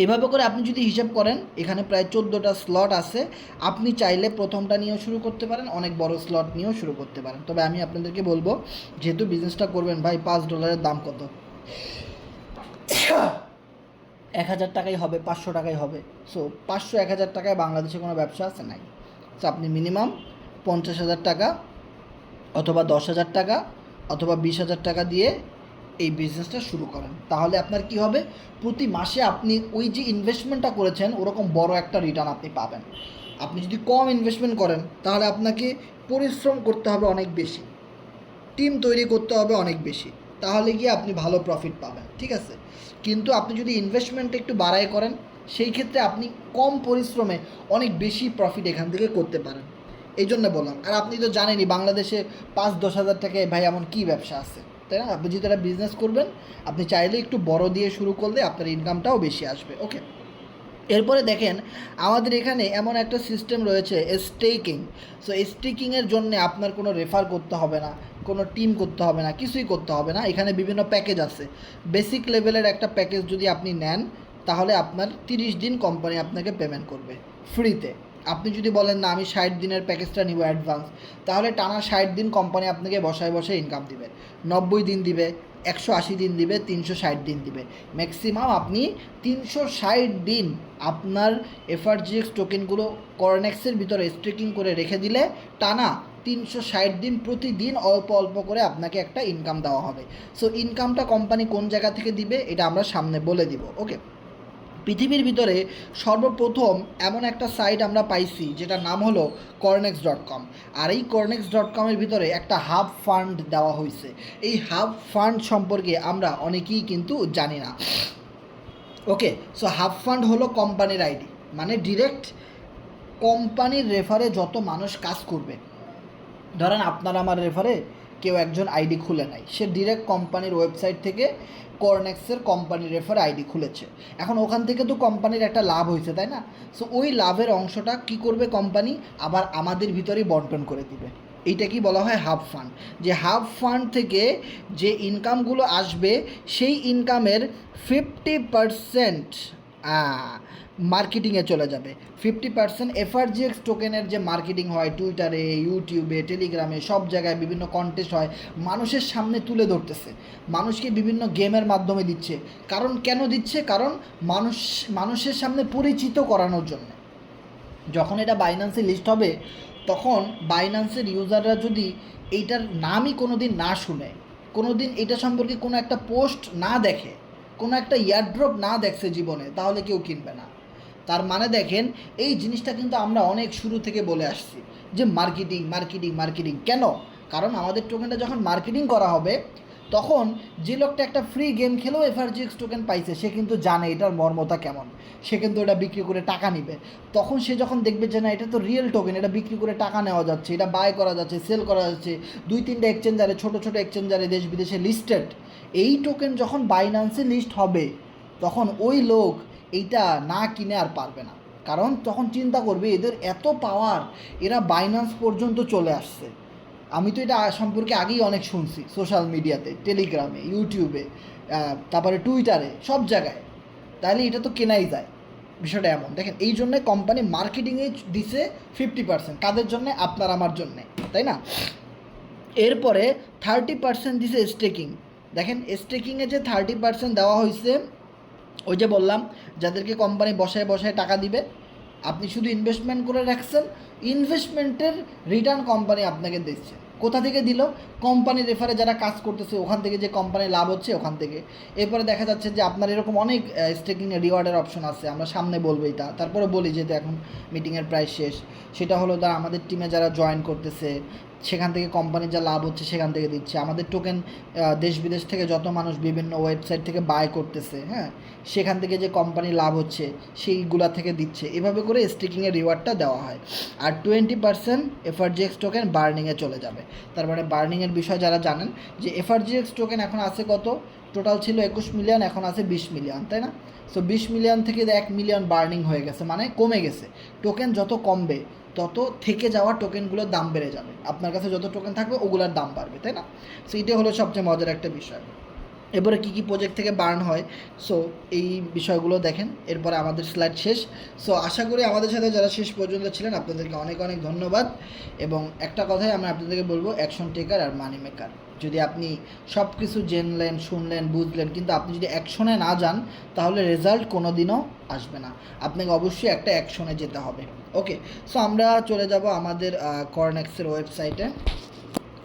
এভাবে করে আপনি যদি হিসাব করেন, এখানে প্রায় 14টা স্লট আছে। আপনি চাইলে প্রথমটা নিয়েও শুরু করতে পারেন, অনেক বড় স্লট নিয়েও শুরু করতে পারেন। তবে আমি আপনাদেরকে বলবো, যেহেতু বিজনেসটা করবেন ভাই, $5 দাম কত, 1,000 টাকাই হবে, 500 টাকাই হবে। সো 500-1,000 টাকায় বাংলাদেশে কোনো ব্যবসা আছে নাই। সো আপনি মিনিমাম 50,000 টাকা অথবা 10,000 টাকা অথবা 20,000 টাকা দিয়ে এই বিজনেসটা শুরু করেন। তাহলে আপনার কি হবে, প্রতি মাসে আপনি ওই যে ইনভেস্টমেন্টটা করেছেন ওরকম বড় একটা রিটার্ন আপনি পাবেন। আপনি যদি কম ইনভেস্টমেন্ট করেন, তাহলে আপনাকে পরিশ্রম করতে হবে অনেক বেশি, টিম তৈরি করতে হবে অনেক বেশি, তাহলে গিয়ে আপনি ভালো প্রফিট পাবেন, ঠিক আছে? কিন্তু আপনি যদি ইনভেস্টমেন্টটা একটু বাড়ায় করেন, সেই ক্ষেত্রে আপনি কম পরিশ্রমে অনেক বেশি প্রফিট এখান থেকে করতে পারেন। এই জন্য বললাম। আর আপনি তো জানেনই বাংলাদেশে 5-10 হাজার টাকায় ভাই এমন কী ব্যবসা আছে, তাই না? আপনি যদি একটা বিজনেস করবেন, আপনি চাইলে একটু বড় দিয়ে শুরু করলে আপনার ইনকামটাও বেশি আসবে। ওকে, এরপরে দেখেন আমাদের এখানে এমন একটা সিস্টেম রয়েছে স্টেকিং। সো স্টেকিংয়ের জন্য আপনার কোনো রেফার করতে হবে না, কোনো টিম করতে হবে না, কিছুই করতে হবে না। এখানে বিভিন্ন প্যাকেজ আছে। বেসিক লেভেলের একটা প্যাকেজ যদি আপনি নেন, তাহলে আপনার 30 দিন কোম্পানি আপনাকে পেমেন্ট করবে ফ্রিতে। আপনি যদি বলেন না আমি 60 দিনের প্যাকেজটা নিব অ্যাডভান্স, তাহলে টানা 60 দিন কোম্পানি আপনাকে বসায় বসায় ইনকাম দিবে। 90 দিন দিবে, 180 দিন দিবে, 360 দিন দিবে। ম্যাক্সিমাম আপনি 360 দিন আপনার এফআরজিএক্স টোকেনগুলো কর্নেক্সের ভিতরে স্টেকিং করে রেখে দিলে টানা 360 দিন প্রতিদিন অল্প অল্প করে আপনাকে একটা ইনকাম দেওয়া হবে। সো ইনকামটা কোম্পানি কোন জায়গা থেকে দিবে এটা আমরা সামনে বলে দিব। ওকে, পৃথিবীর ভিতরে সর্বপ্রথম এমন একটা সাইট আমরা পাইছি যেটার নাম হলো cornex.com। আর এই cornex.com-এর ভিতরে একটা হাব ফান্ড দেওয়া হয়েছে। এই হাব ফান্ড সম্পর্কে আমরা অনেকেই কিন্তু জানি না। ওকে, সো হাব ফান্ড হলো কোম্পানির আইডি, মানে ডিরেক্ট কোম্পানির রেফারে যত মানুষ কাজ করবে, ধরেন আপনার আমার রেফারে কেউ একজন আইডি খুলে নাই, সে ডিরেক্ট কোম্পানির ওয়েবসাইট থেকে কর্নেক্সের কোম্পানির রেফারে আইডি খুলেছে। এখন ওখান থেকে তো কোম্পানির একটা লাভ হয়েছে, তাই না? সো ওই লাভের অংশটা কি করবে কোম্পানি, আবার আমাদের ভিতরেই বন্টন করে দিবে। এইটা কি বলা হয় হাব ফান্ড। যে হাব ফান্ড থেকে যে ইনকামগুলো আসবে, সেই ইনকামের 50% মার্কেটিংয়ে চলে যাবে। 50% এফআরজিএক্স টোকেনের যে মার্কেটিং হয় টুইটারে, ইউটিউবে, টেলিগ্রামে, সব জায়গায় বিভিন্ন কন্টেস্ট হয়, মানুষের সামনে তুলে ধরতেছে, মানুষকে বিভিন্ন গেমের মাধ্যমে দিচ্ছে। কারণ কেন দিচ্ছে, কারণ মানুষের সামনে পরিচিত করানোর জন্য। যখন এটা বাইন্যান্সে লিস্ট হবে, তখন বাইন্যান্সের ইউজাররা যদি এইটার নামই কোনো দিন না শুনে, কোনো দিন এটা সম্পর্কে কোনো একটা পোস্ট না দেখে, কোনো একটা ইয়ারড্রপ না দেখছে জীবনে, তাহলে কেউ কিনবে না। তার মানে দেখেন, এই জিনিসটা কিন্তু আমরা অনেক শুরু থেকে বলে আসছি যে মার্কেটিং মার্কেটিং মার্কেটিং। কেন? কারণ আমাদের টোকেনটা যখন মার্কেটিং করা হবে, তখন যে লোকটা একটা ফ্রি গেম খেলেও এফআরজিএক্স টোকেন পাইছে, সে কিন্তু জানে এটার মর্মতা কেমন, সে কিন্তু এটা বিক্রি করে টাকা নিবে। তখন সে যখন দেখবে যে না এটা তো রিয়েল টোকেন, এটা বিক্রি করে টাকা নেওয়া যাচ্ছে, এটা বাই করা যাচ্ছে, সেল করা যাচ্ছে, 2-3টা এক্সচেঞ্জারে, ছোটো ছোটো এক্সচেঞ্জারে দেশ বিদেশে লিস্টেড, এই টোকেন যখন বাইন্যান্সে লিস্ট হবে, তখন ওই লোক এইটা না কিনে আর পারবে না। কারণ তখন চিন্তা করবে এদের এত পাওয়ার, এরা বাইন্যান্স পর্যন্ত চলে আসছে। আমি তো এটা সম্পর্কে আগেই অনেক শুনছি, সোশ্যাল মিডিয়াতে, টেলিগ্রামে, ইউটিউবে, তারপরে টুইটারে, সব জায়গায়। তাহলে এটা তো কেনাই যায়। বিষয়টা এমন দেখেন, এই জন্যে কোম্পানি মার্কেটিংয়ে দিছে 50%। কাদের জন্যে? আপনার আমার জন্যে, তাই না? এরপরে 30% দিছে স্টেকিং। দেখেন স্টেকিংয়ে যে 30% দেওয়া হয়েছে, ওই যে বললাম, যাদেরকে কোম্পানি বসায় বসায় টাকা দিবে, আপনি শুধু ইনভেস্টমেন্ট করে রাখছেন, ইনভেস্টমেন্টের রিটার্ন কোম্পানি আপনাকে দিচ্ছে। কোথা থেকে দিল? কোম্পানির রেফারে যারা কাজ করতেছে ওখান থেকে, যে কোম্পানির লাভ হচ্ছে ওখান থেকে। এরপরে দেখা যাচ্ছে যে আপনার এরকম অনেক স্টেকিং রিওয়ার্ডের অপশন আছে, আমরা সামনে বলবো এটা, তারপরে বলি যেহেতু এখন মিটিংয়ের প্রায় শেষ। সেটা হলো তারা আমাদের টিমে যারা জয়েন করতেছে সেখান থেকে কোম্পানির যা লাভ হচ্ছে সেখান থেকে দিচ্ছে। আমাদের টোকেন দেশ বিদেশ থেকে যত মানুষ বিভিন্ন ওয়েবসাইট থেকে বাই করতেছে, হ্যাঁ, সেখান থেকে যে কোম্পানির লাভ হচ্ছে সেইগুলা থেকে দিচ্ছে। এভাবে করে স্টেকিংয়ের রিওয়ার্ডটা দেওয়া হয়। আর 20% এফআরজিএক্স টোকেন বার্নিংয়ে চলে যাবে। তার মানে বার্নিংয়ের বিষয় যারা জানেন, যে এফআরজিএক্স টোকেন এখন আছে কত, টোটাল ছিল 21 মিলিয়ন, এখন আছে 20 মিলিয়ন, তাই না? সো 20 মিলিয়ন থেকে 1 মিলিয়ন বার্নিং হয়ে গেছে, মানে কমে গেছে। টোকেন যত কমবে তত থেকে যাওয়া টোকেনগুলোর দাম বেড়ে যাবে, আপনার কাছে যত টোকেন থাকবে ওগুলোর দাম বাড়বে, তাই না? সো এইটা হলো সবচেয়ে মজার একটা বিষয়। এরপরে কী কী প্রজেক্ট থেকে বার্ন হয়, সো এই বিষয়গুলো দেখেন। এরপরে আমাদের স্লাইড শেষ। সো আশা করি আমাদের সাথে যারা শেষ পর্যন্ত ছিলেন আপনাদেরকে অনেক অনেক ধন্যবাদ। এবং একটা কথাই আমি আপনাদেরকে বলবো, অ্যাকশন টেকার আর মানি মেকার। যদি আপনি সব কিছু জানলেন, শুনলেন, বুঝলেন, কিন্তু আপনি যদি অ্যাকশনে না যান তাহলে রেজাল্ট কোনো দিনও আসবে না। আপনাকে অবশ্যই একটা অ্যাকশনে যেতে হবে। ওকে, সো আমরা চলে যাব আমাদের কর্নেক্সের ওয়েবসাইটে।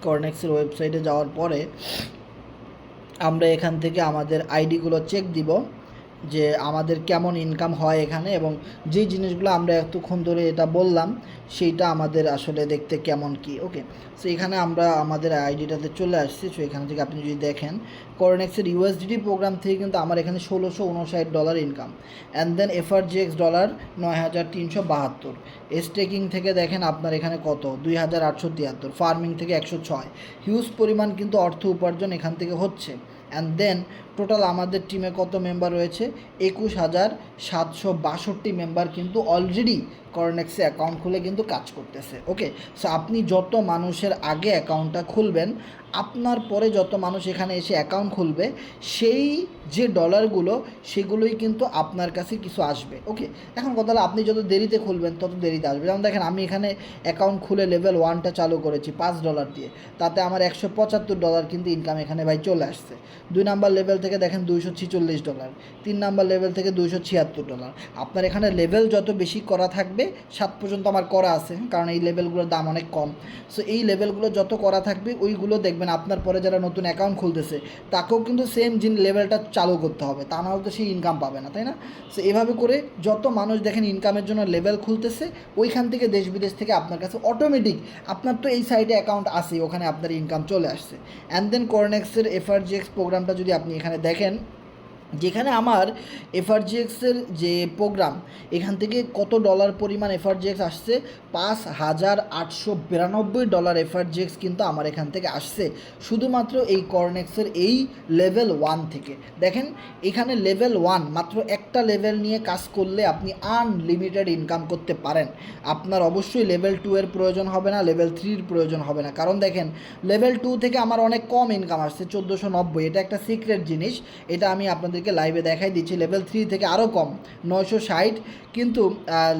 কর্নেক্সের ওয়েবসাইটে যাওয়ার পরে আমরা এখান থেকে আমাদের আইডিগুলো চেক দিব, যে আমাদের কেমন ইনকাম হয় এখানে, এবং যে জিনিসগুলো আমরা এতক্ষণ ধরে এটা বললাম সেইটা আমাদের আসলে দেখতে কেমন কি। ওকে, সো এখানে আমরা আমাদের আইডিটাতে চলে আসছি। সো এখান থেকে আপনি যদি দেখেন, কর্নেক্সের ইউএসডিটি প্রোগ্রাম থেকে কিন্তু আমার এখানে $1659 income, and then FRGX dollar 9372। Staking থেকে দেখেন আপনার এখানে কত, 2873। ফার্মিং থেকে 106। হিউজ পরিমাণ কিন্তু অর্থ উপার্জন এখান থেকে হচ্ছে। অ্যান্ড দেন টোটাল আমাদের টিমে কত মেম্বার রয়েছে, 21,762 মেম্বার কিন্তু অলরেডি কর্নেক্সে অ্যাকাউন্ট খুলে কিন্তু কাজ করতেছে। ওকে, সো আপনি যত মানুষের আগে অ্যাকাউন্টটা খুলবেন, আপনার পরে যত মানুষ এখানে এসে অ্যাকাউন্ট খুলবে, সেই যে ডলারগুলো সেগুলোই কিন্তু আপনার কাছে কিছু আসবে। ওকে, এখন কথা হলো আপনি যত দেরিতে খুলবেন তত দেরিতে আসবে। যেমন দেখেন, আমি এখানে অ্যাকাউন্ট খুলে লেভেল 1টা চালু করেছি $5 দিয়ে, তাতে আমার $175 কিন্তু ইনকাম এখানে ভাই চলে আসছে। 2 নাম্বার লেভেল থেকে দেখেন $246, 3 নাম্বার লেভেল থেকে $276। আপনার এখানে লেভেল যত বেশি করা থাকবে, 7 পর্যন্ত আমার করা আছে, কারণ এই লেভেলগুলোর দাম অনেক কম। সো এই লেভেলগুলো যত করা থাকবে ওইগুলো দেখবেন আপনার পরে যারা নতুন অ্যাকাউন্ট খুলতেছে তাকেও কিন্তু সেম লেভেলটা চালু করতে হবে, তা না হলে তো সেই ইনকাম পাবে না, তাই না? সো এভাবে করে যত মানুষ দেখেন ইনকামের জন্য লেভেল খুলতেছে, ওইখান থেকে দেশ বিদেশ থেকে আপনার কাছে অটোমেটিক, আপনার তো এই সাইডে অ্যাকাউন্ট আছে, ওখানে আপনার ইনকাম চলে আসছে। অ্যান্ড দেন কর্নেক্সের এফআরজিএক্স প্রোগ্রামটা যদি আপনি এখানে দেখেন, যেখানে আমার এফআরজিএক্সের যে প্রোগ্রাম, এখান থেকে কত ডলার পরিমাণ এফআরজিএক্স আসছে, $5,892 এফআরজিএক্স কিন্তু আমার এখান থেকে আসছে, শুধুমাত্র এই কর্নেক্সের এই লেভেল 1 থেকে। দেখেন এখানে লেভেল 1, মাত্র একটা লেভেল নিয়ে কাজ করলে আপনি আনলিমিটেড ইনকাম করতে পারেন। আপনার অবশ্যই লেভেল 2 এর প্রয়োজন হবে না, লেভেল 3 প্রয়োজন হবে না, কারণ দেখেন লেভেল 2 থেকে আমার অনেক কম ইনকাম আসছে, 1490। এটা একটা সিক্রেট জিনিস, এটা আমি আপনাদের লাইভে দেখাই দিচ্ছি। লেভেল 3 থেকে আরও কম, 960, কিন্তু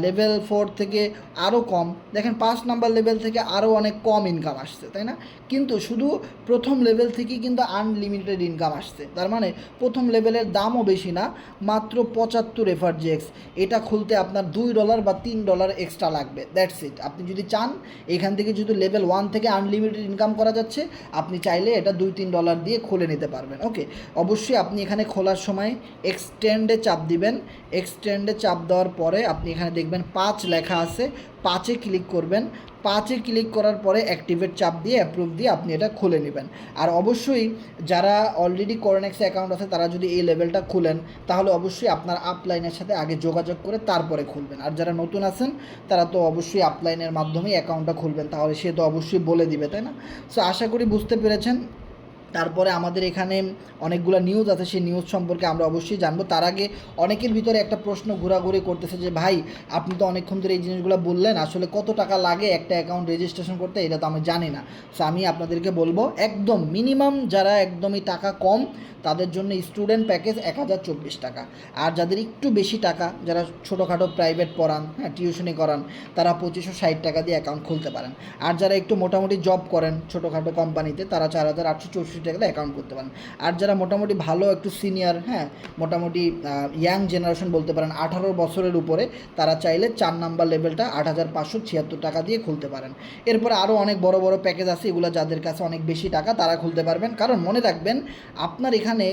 লেভেল 4 থেকে আরও কম। দেখেন 5 নাম্বার লেভেল থেকে আরও অনেক কম ইনকাম আসছে, তাই না? কিন্তু শুধু প্রথম লেভেল থেকেই কিন্তু আনলিমিটেড ইনকাম আসছে। তার মানে প্রথম লেভেলের দামও বেশি না, মাত্র 75 এফআরজিএক্স। এটা খুলতে আপনার $2 বা $3 এক্সট্রা লাগবে, দ্যাটস ইট। আপনি যদি চান এখান থেকে যদি লেভেল 1 থেকে আনলিমিটেড ইনকাম করা যাচ্ছে, আপনি চাইলে এটা $2-3 দিয়ে খুলে নিতে পারবেন। ওকে, অবশ্যই আপনি এখানে খোলার সময় এক্সটেন্ডে চাপ দিবেন। এক্সটেন্ডে চাপ দেওয়ার পরে আপনি এখানে দেখবেন 5 লেখা আছে, 5-এ ক্লিক করবেন। 5-এ ক্লিক করার পরে অ্যাক্টিভেট চাপ দিয়ে অ্যাপ্রুভ দিয়ে আপনি এটা খুলে নেবেন। আর অবশ্যই যারা অলরেডি কর্নেক্সে অ্যাকাউন্ট আছে তারা যদি এই লেভেলটা খুলেন, তাহলে অবশ্যই আপনার আপলাইনের সাথে আগে যোগাযোগ করে তারপরে খুলবেন। আর যারা নতুন আছেন তারা তো অবশ্যই আপলাইনের মাধ্যমেই অ্যাকাউন্টটা খুলবেন, তাহলে সে তো অবশ্যই বলে দিবে, তাই না? সো আশা করি বুঝতে পেরেছেন। তারপরে আমাদের এখানে অনেকগুলো নিউজ আছে, সেই নিউজ সম্পর্কে আমরা অবশ্যই জানবো। তার আগে অনেকের ভিতরে একটা প্রশ্ন ঘোরাঘুরি করতেছে যে ভাই আপনি তো অনেকক্ষণ ধরে এই জিনিসগুলো বললেন, আসলে কত টাকা লাগে একটা অ্যাকাউন্ট রেজিস্ট্রেশন করতে, এটা তো আমি জানি না। সো আমি আপনাদেরকে বলবো, একদম মিনিমাম যারা একদমই টাকা কম তাদের জন্য স্টুডেন্ট প্যাকেজ 1024 টাকা। আর যাদের একটু বেশি টাকা, যারা ছোটোখাটো প্রাইভেট পড়ান, হ্যাঁ টিউশনি করান, তারা 2560 টাকা দিয়ে অ্যাকাউন্ট খুলতে পারেন। আর যারা একটু মোটামুটি জব করেন ছোটোখাটো কোম্পানিতে, তারা 4864 65 টাকা দিয়ে অ্যাকাউন্ট করতে পারেন। আর যারা মোটামুটি ভালো একটু সিনিয়র, হ্যাঁ মোটামুটি ইয়াং জেনারেশন বলতে পারেন, 18 বছরের উপরে, তারা চাইলে 4 নাম্বার লেভেলটা 8,576 টাকা দিয়ে খুলতে পারেন। এরপরে আরও অনেক বড় বড় প্যাকেজ আছে, এগুলো যাদের কাছে অনেক বেশি টাকা তারা খুলতে পারবেন। কারণ মনে রাখবেন, আপনার এখানে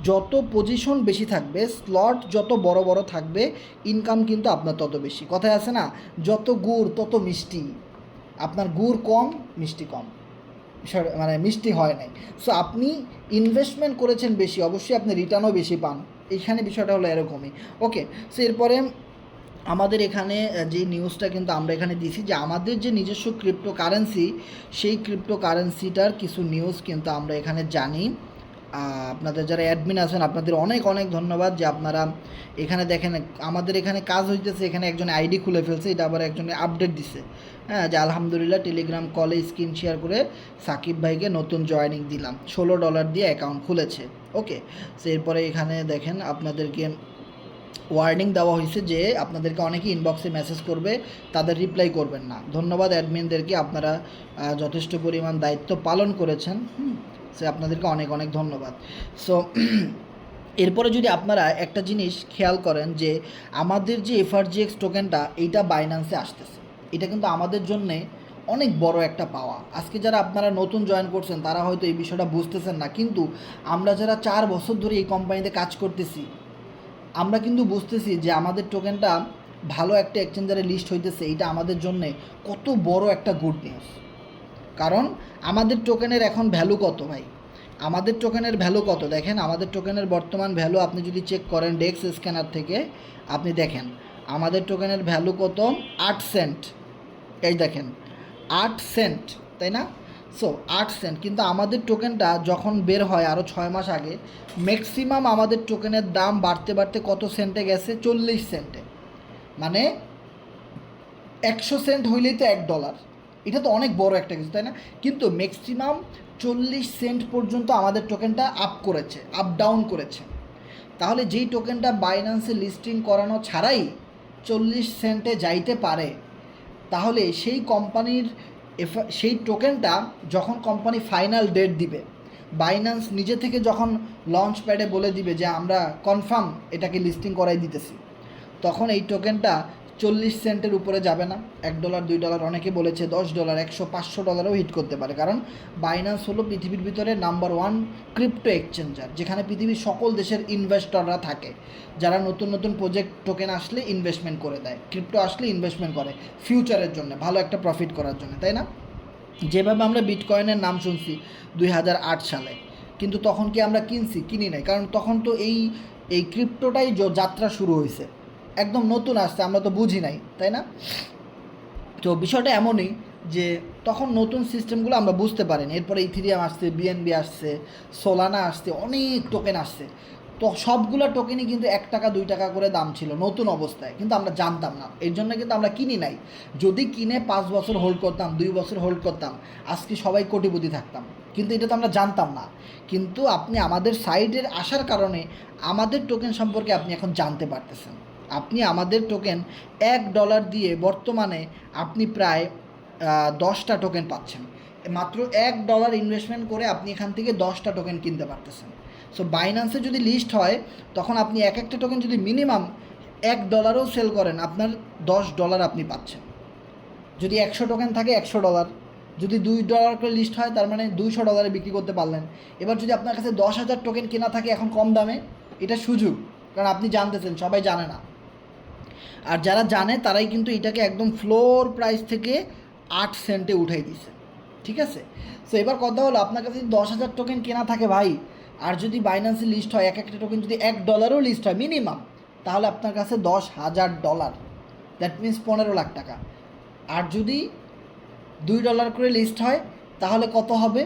যত পজিশন বেশি থাকবে, স্লট যত বড় বড় থাকবে, ইনকাম কিন্তু আপনার তত বেশি। কথায় আছে না, যত গুড় তত মিষ্টি, আপনার গুড় কম মিষ্টি কম, মানে মিষ্টি হয় নাই। সো আপনি ইনভেস্টমেন্ট করেছেন বেশি, অবশ্যই আপনি রিটার্নও বেশি পান। এইখানে বিষয়টা হলো এরকমই। ওকে, সো এরপরে আমাদের এখানে যে নিউজটা কিন্তু আমরা এখানে দিছি যে আমাদের যে নিজস্ব ক্রিপ্টো কারেন্সি, সেই ক্রিপ্টো কারেন্সিটার কিছু নিউজ কিন্তু আমরা এখানে জানি। আপনাদের যারা অ্যাডমিন আছেন আপনাদের অনেক অনেক ধন্যবাদ যে আপনারা এখানে দেখেন আমাদের এখানে কাজ হইতেছে। এখানে একজন আইডি খুলে ফেলছে, এটা আবার একজনে আপডেট দিছে, হ্যাঁ, যে আলহামদুলিল্লাহ টেলিগ্রাম কলে স্ক্রিন শেয়ার করে সাকিব ভাইকে নতুন জয়েনিং দিলাম, $16 দিয়ে অ্যাকাউন্ট খুলেছে। ওকে, সো এরপরে এখানে দেখেন আপনাদেরকে ওয়ার্নিং দেওয়া হয়েছে যে আপনাদেরকে অনেকেই ইনবক্সে মেসেজ করবে, তাদের রিপ্লাই করবেন না। ধন্যবাদ অ্যাডমিনদেরকে, আপনারা যথেষ্ট পরিমাণ দায়িত্ব পালন করেছেন, সে আপনাদেরকে অনেক অনেক ধন্যবাদ। সো এরপরে যদি আপনারা একটা জিনিস খেয়াল করেন যে আমাদের যে FRGX টোকেনটা এইটা বাইন্যান্সে আসতেছে, এটা কিন্তু আমাদের জন্যে অনেক বড় একটা পাওয়া। আজকে যারা আপনারা নতুন জয়েন করছেন তারা হয়তো এই বিষয়টা বুঝতেছেন না, কিন্তু আমরা যারা 4 বছর ধরে এই কোম্পানিতে কাজ করতেছি, আমরা কিন্তু বুঝতেছি যে আমাদের টোকেনটা ভালো একটা এক্সচেঞ্জারে লিস্ট হইতেছে, এটা আমাদের জন্যে কত বড় একটা গুড নিউজ। কারণ আমাদের টোকেনের এখন ভ্যালু কত ভাই, আমাদের টোকেনের ভ্যালু কত দেখেন, আমাদের টোকেনের বর্তমান ভ্যালু আপনি যদি চেক করেন ডেক্স স্ক্যানার থেকে, আপনি দেখেন আমাদের টোকেনের ভ্যালু কত, 8 সেন্ট। এই দেখেন 8 সেন্ট, তাই না? সো 8 সেন্ট, কিন্তু আমাদের টোকেনটা যখন বের হয় আরও 6 মাস আগে, ম্যাক্সিমাম আমাদের টোকেনের দাম বাড়তে বাড়তে কত সেন্টে গেছে, 40 সেন্টে। মানে 100 সেন্ট হইলেই তো $1, এটা তো অনেক বড় একটা কিছু, তাই না? কিন্তু ম্যাক্সিমাম 40 সেন্ট পর্যন্ত আমাদের টোকেনটা আপ করেছে, আপ ডাউন করেছে। তাহলে যেই টোকেনটা বাইন্যান্সে লিস্টিং করানো ছাড়াই 40 সেন্টে যাইতে পারে, তাহলে সেই কোম্পানির সেই টোকেনটা যখন কোম্পানি ফাইনাল ডেট দিবে, বাইন্যান্স নিজে থেকে যখন লঞ্চ প্যাডে বলে দিবে যে আমরা কনফার্ম এটাকে লিস্টিং করাই দিতেছি, তখন এই টোকেনটা 40 সেন্টের উপরে যাবে না। $1, $2, অনেকে বলেছে $10, $100, $500 হিট করতে পারে। কারণ বাইন্যান্স হলো পৃথিবীর ভিতরে নাম্বার 1 ক্রিপ্টো এক্সচেঞ্জার, যেখানে পৃথিবীর সকল দেশের ইনভেস্টররা থাকে, যারা নতুন নতুন প্রজেক্ট টোকেন আসলে ইনভেস্টমেন্ট করে দেয়, ক্রিপ্টো আসলে ইনভেস্টমেন্ট করে ফিউচারের জন্য, ভালো একটা প্রফিট করার জন্য, তাই না? যেভাবে আমরা বিটকয়েনের নাম শুনছি 2008 সালে, কিন্তু তখন কি আমরা কিনি নাই, কারণ তখন তো এই ক্রিপ্টোটাই যাত্রা শুরু হয়েছে, একদম নতুন আসছে, আমরা তো বুঝি নাই, তাই না? তো বিষয়টা এমনই যে তখন নতুন সিস্টেমগুলো আমরা বুঝতে পারিনি। এরপরে ইথিরিয়াম আসছে, BNB আসছে, সোলানা আসছে, অনেক টোকেন আসছে। তো সবগুলো টোকেনই কিন্তু $1 $2 করে দাম ছিল নতুন অবস্থায়, কিন্তু আমরা জানতাম না, এর জন্য কিন্তু আমরা কিনি নাই। যদি কিনে 5 বছর হোল্ড করতাম, 2 বছর হোল্ড করতাম, আজকে সবাই কোটিপতি থাকতাম, কিন্তু এটা তো আমরা জানতাম না। কিন্তু আপনি আমাদের সাইডের আসার কারণে আমাদের টোকেন সম্পর্কে আপনি এখন জানতে পারতেছেন। আপনি আমাদের টোকেন $1 দিয়ে বর্তমানে আপনি প্রায় 10টা টোকেন পাচ্ছেন। মাত্র $1 ইনভেস্টমেন্ট করে আপনি এখান থেকে 10টা টোকেন কিনতে পারতেছেন। সো বাইন্যান্সে যদি লিস্ট হয়, তখন আপনি এক একটা টোকেন যদি মিনিমাম $1ও সেল করেন, আপনার $10 আপনি পাচ্ছেন। যদি 100 টোকেন থাকে $100, যদি $2 করে লিস্ট হয় তার মানে $200 বিক্রি করতে পারলেন। এবার যদি আপনার কাছে 10,000 টোকেন কেনা থাকে এখন কম দামে, এটা সুযোগ, কারণ আপনি জানতেছেন, সবাই জানে না। আর যারা জানে তারাই কিন্তু এটাকে একদম ফ্লোর প্রাইস থেকে 8 সেন্টে উঠাই দিছে, ঠিক আছে? সো এবার কথা হলো, আপনার কাছে যদি 10,000 টোকেন কেনা থাকে ভাই, আর যদি বাইন্যান্সে লিস্ট হয় এক একটা টোকেন যদি $1ও লিস্ট হয় মিনিমাম, তাহলে আপনার কাছে $10,000, দ্যাট মিনস 15 লাখ টাকা। আর যদি $2 করে লিস্ট হয় তাহলে কত হবে,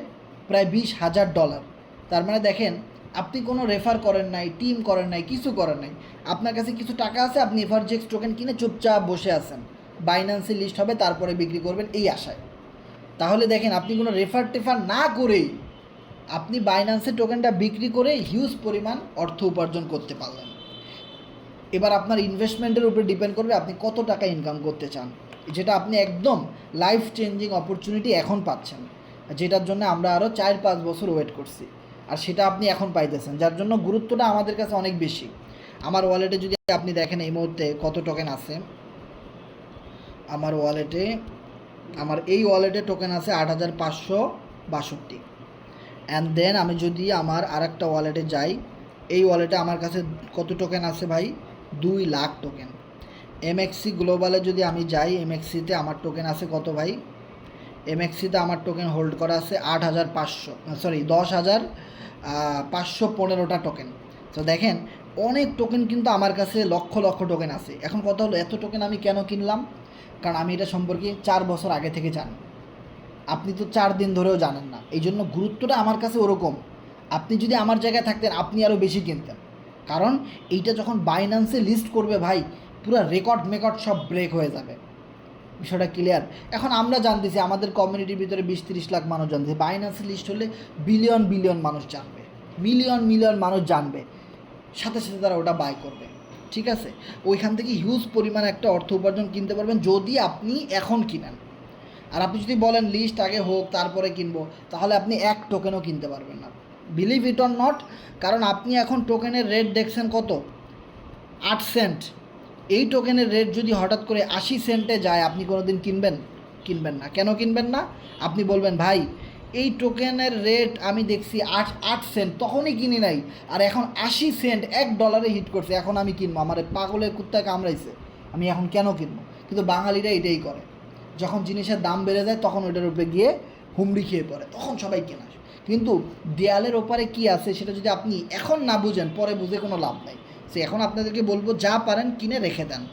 প্রায় $20,000। তার মানে দেখেন, আপনি কোনো রেফার করেন নাই, টিম করেন নাই, কিছু করেন নাই, আপনার কাছে কিছু টাকা আছে, আপনি FRGX টোকেন কিনে চুপচাপ বসে আছেন, বাইন্যান্সে লিস্ট হবে তারপরে বিক্রি করবেন এই আশায়। তাহলে দেখেন, আপনি কোনো রেফার না করেই আপনি বাইন্যান্সে টোকেনটা বিক্রি করে হিউজ পরিমাণ অর্থ উপার্জন করতে পারলেন। এবার আপনার ইনভেস্টমেন্টের উপরে ডিপেন্ড করবে আপনি কত টাকা ইনকাম করতে চান, যেটা আপনি একদম লাইফ চেঞ্জিং অপরচুনিটি এখন পাচ্ছেন। যেটার জন্য আমরা আরও 4-5 বছর ওয়েট করছি, আর সেটা আপনি এখন পাইতেছেন, যার জন্য গুরুত্বটা আমাদের কাছে অনেক বেশি। আমার ওয়ালেটে যদি আপনি দেখেন এই মুহূর্তে কত টোকেন আছে, আমার ওয়ালেটে, আমার এই ওয়ালেটে টোকেন আছে 8,562। অ্যান্ড দেন আমি যদি আমার আরেকটা ওয়ালেটে যাই, এই ওয়ালেটে আমার কাছে কত টোকেন আছে ভাই? 2 লাখ টোকেন। এমএক্সি গ্লোবালে যদি আমি যাই, এমএক্সিতে আমার টোকেন আছে কত ভাই? এমএক্সিতে আমার টোকেন হোল্ড করা আছে 10,515টা টোকেন। তো দেখেন অনেক টোকেন কিন্তু আমার কাছে লক্ষ লক্ষ টোকেন আছে। এখন কথা হলো এত টোকেন আমি কেন কিনলাম? কারণ আমি এটা সম্পর্কে 4 বছর আগে থেকে জানি, আপনি তো 4 দিন ধরেও জানেন না, এই জন্য গুরুত্বটা আমার কাছে ওরকম। আপনি যদি আমার জায়গায় থাকতেন আপনি আরও বেশি কিনতেন, কারণ এইটা যখন বাইন্যান্সে লিস্ট করবে ভাই, পুরো রেকর্ড সব ব্রেক হয়ে যাবে। বিষয়টা ক্লিয়ার? এখন আমরা জানতেছি, আমাদের কমিউনিটির ভিতরে 20-30 লাখ মানুষ জানতেছে, বাইন্যান্সে লিস্ট হলে বিলিয়ন মানুষ জানবে, মিলিয়ন মানুষ জানবে, সাথে সাথে তারা ওটা বাই করবে। ঠিক আছে, ওইখান থেকে হিউজ পরিমাণ একটা অর্থ উপার্জন কিনতে পারবেন যদি আপনি এখন কিনেন। আর আপনি যদি বলেন লিস্ট আগে হোক তারপরে কিনবো, তাহলে আপনি এক টোকেনও কিনতে পারবেন না, বিলিভ ইট অর নট। কারণ আপনি এখন টোকেনের রেট দেখছেন কত? 8 সেন্ট। এই টোকেনের রেট যদি হঠাৎ করে 80 সেন্টে যায়, আপনি কোনো দিন কিনবেন না। কেন কিনবেন না? আপনি বলবেন ভাই এই টোকেনের রেট আমি দেখছি 8 সেন্ট, তখনই কিনি নাই, আর এখন 80 সেন্ট $1 হিট করছে, এখন আমি কিনবো, আমার পাগলের কুত্তা কামড়াইছে, আমি এখন কেন কিনবো? কিন্তু বাঙালিরা এটাই করে, যখন জিনিসের দাম বেড়ে যায় তখন ওইটার উপরে গিয়ে হুমড়ি খেয়ে পড়ে, তখন সবাই কেনা। কিন্তু দেয়ালের ওপারে কি আছে সেটা যদি আপনি এখন না বুঝেন, পরে বুঝে কোনো লাভ নাই। সে এখন আপনাদেরকে বলবো যা পারেন কিনে রেখে দেন,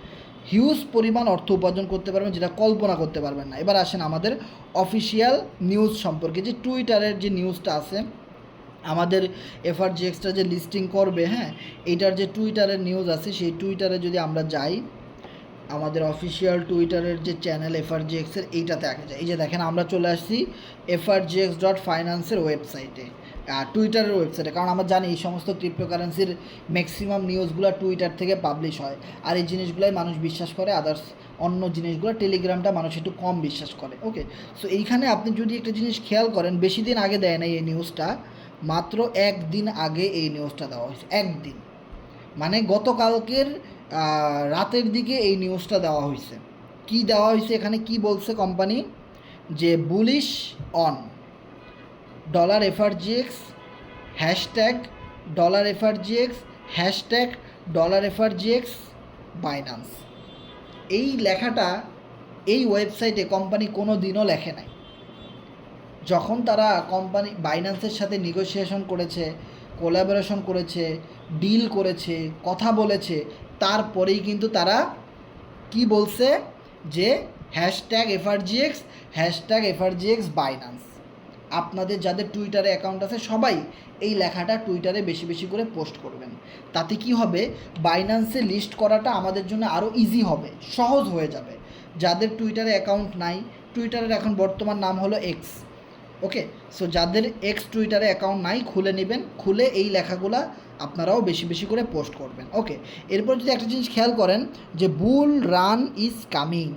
হিউজ পরিমাণ অর্থ উপার্জন করতে পারবেন যেটা কল্পনা করতে পারবেন না। এবার আসেন আমাদের অফিসিয়াল নিউজ সম্পর্কে, যে টুইটারের যে নিউজটা আছে, আমাদের এফআরজিএক্সটা যে লিস্টিং করবে, হ্যাঁ, এইটার যে টুইটারের নিউজ আছে, সেই টুইটারে যদি আমরা যাই, আমাদের অফিসিয়াল টুইটারের যে চ্যানেল এফআরজিএক্সের, এইটাতে আগে যায়। এই যে দেখেন আমরা চলে আসছি FRGX.finance-এর ওয়েবসাইটে, টুইটারের ওয়েবসাইটে, কারণ আমরা জানি এই সমস্ত ক্রিপ্টোকারেন্সির ম্যাক্সিমাম নিউজগুলো টুইটার থেকে পাবলিশ হয়, আর এই জিনিসগুলোই মানুষ বিশ্বাস করে, আদার্স অন্য জিনিসগুলো টেলিগ্রামটা মানুষ একটু কম বিশ্বাস করে। ওকে, সো এইখানে আপনি যদি একটা জিনিস খেয়াল করেন, বেশি দিন আগে দেয় না এই নিউজটা, মাত্র 1 দিন আগে এই নিউজটা দেওয়া হয়েছে। 1 দিন মানে গতকালকের রাতের দিকে এই নিউজটা দেওয়া হয়েছে। কি দেওয়া হয়েছে এখানে, কি বলছে কোম্পানি, যে bullish on $FRGX $FRGX $FRGX Binance. এই লেখাটা এই ওয়েবসাইটে কোম্পানি কোনো দিনও লেখে নাই। যখন তারা কোম্পানি বাইন্যান্সের সাথে নেগোসিয়েশন করেছে, কোলাবোরেশন করেছে, ডিল করেছে, কথা বলেছে, তারপরেই কিন্তু তারা কি বলছে, যে #FRGX #FRGX বাইন্যান্স। আপনাদের যাদের টুইটারে অ্যাকাউন্ট আছে সবাই এই লেখাটা টুইটারে বেশি বেশি করে পোস্ট করবেন। তাতে কি হবে, বাইন্যান্সে লিস্ট করাটা আমাদের জন্য আরও ইজি হবে, সহজ হয়ে যাবে। যাদের টুইটারে অ্যাকাউন্ট নাই, টুইটারের এখন বর্তমান নাম হলো এক্স। ওকে, সো যাদের এক্স টুইটারে অ্যাকাউন্ট নাই, খুলে নেবেন, খুলে এই লেখাগুলা আপনারাও বেশি বেশি করে পোস্ট করবেন। ওকে, এরপর যদি একটা জিনিস খেয়াল করেন, যে বুল run is coming.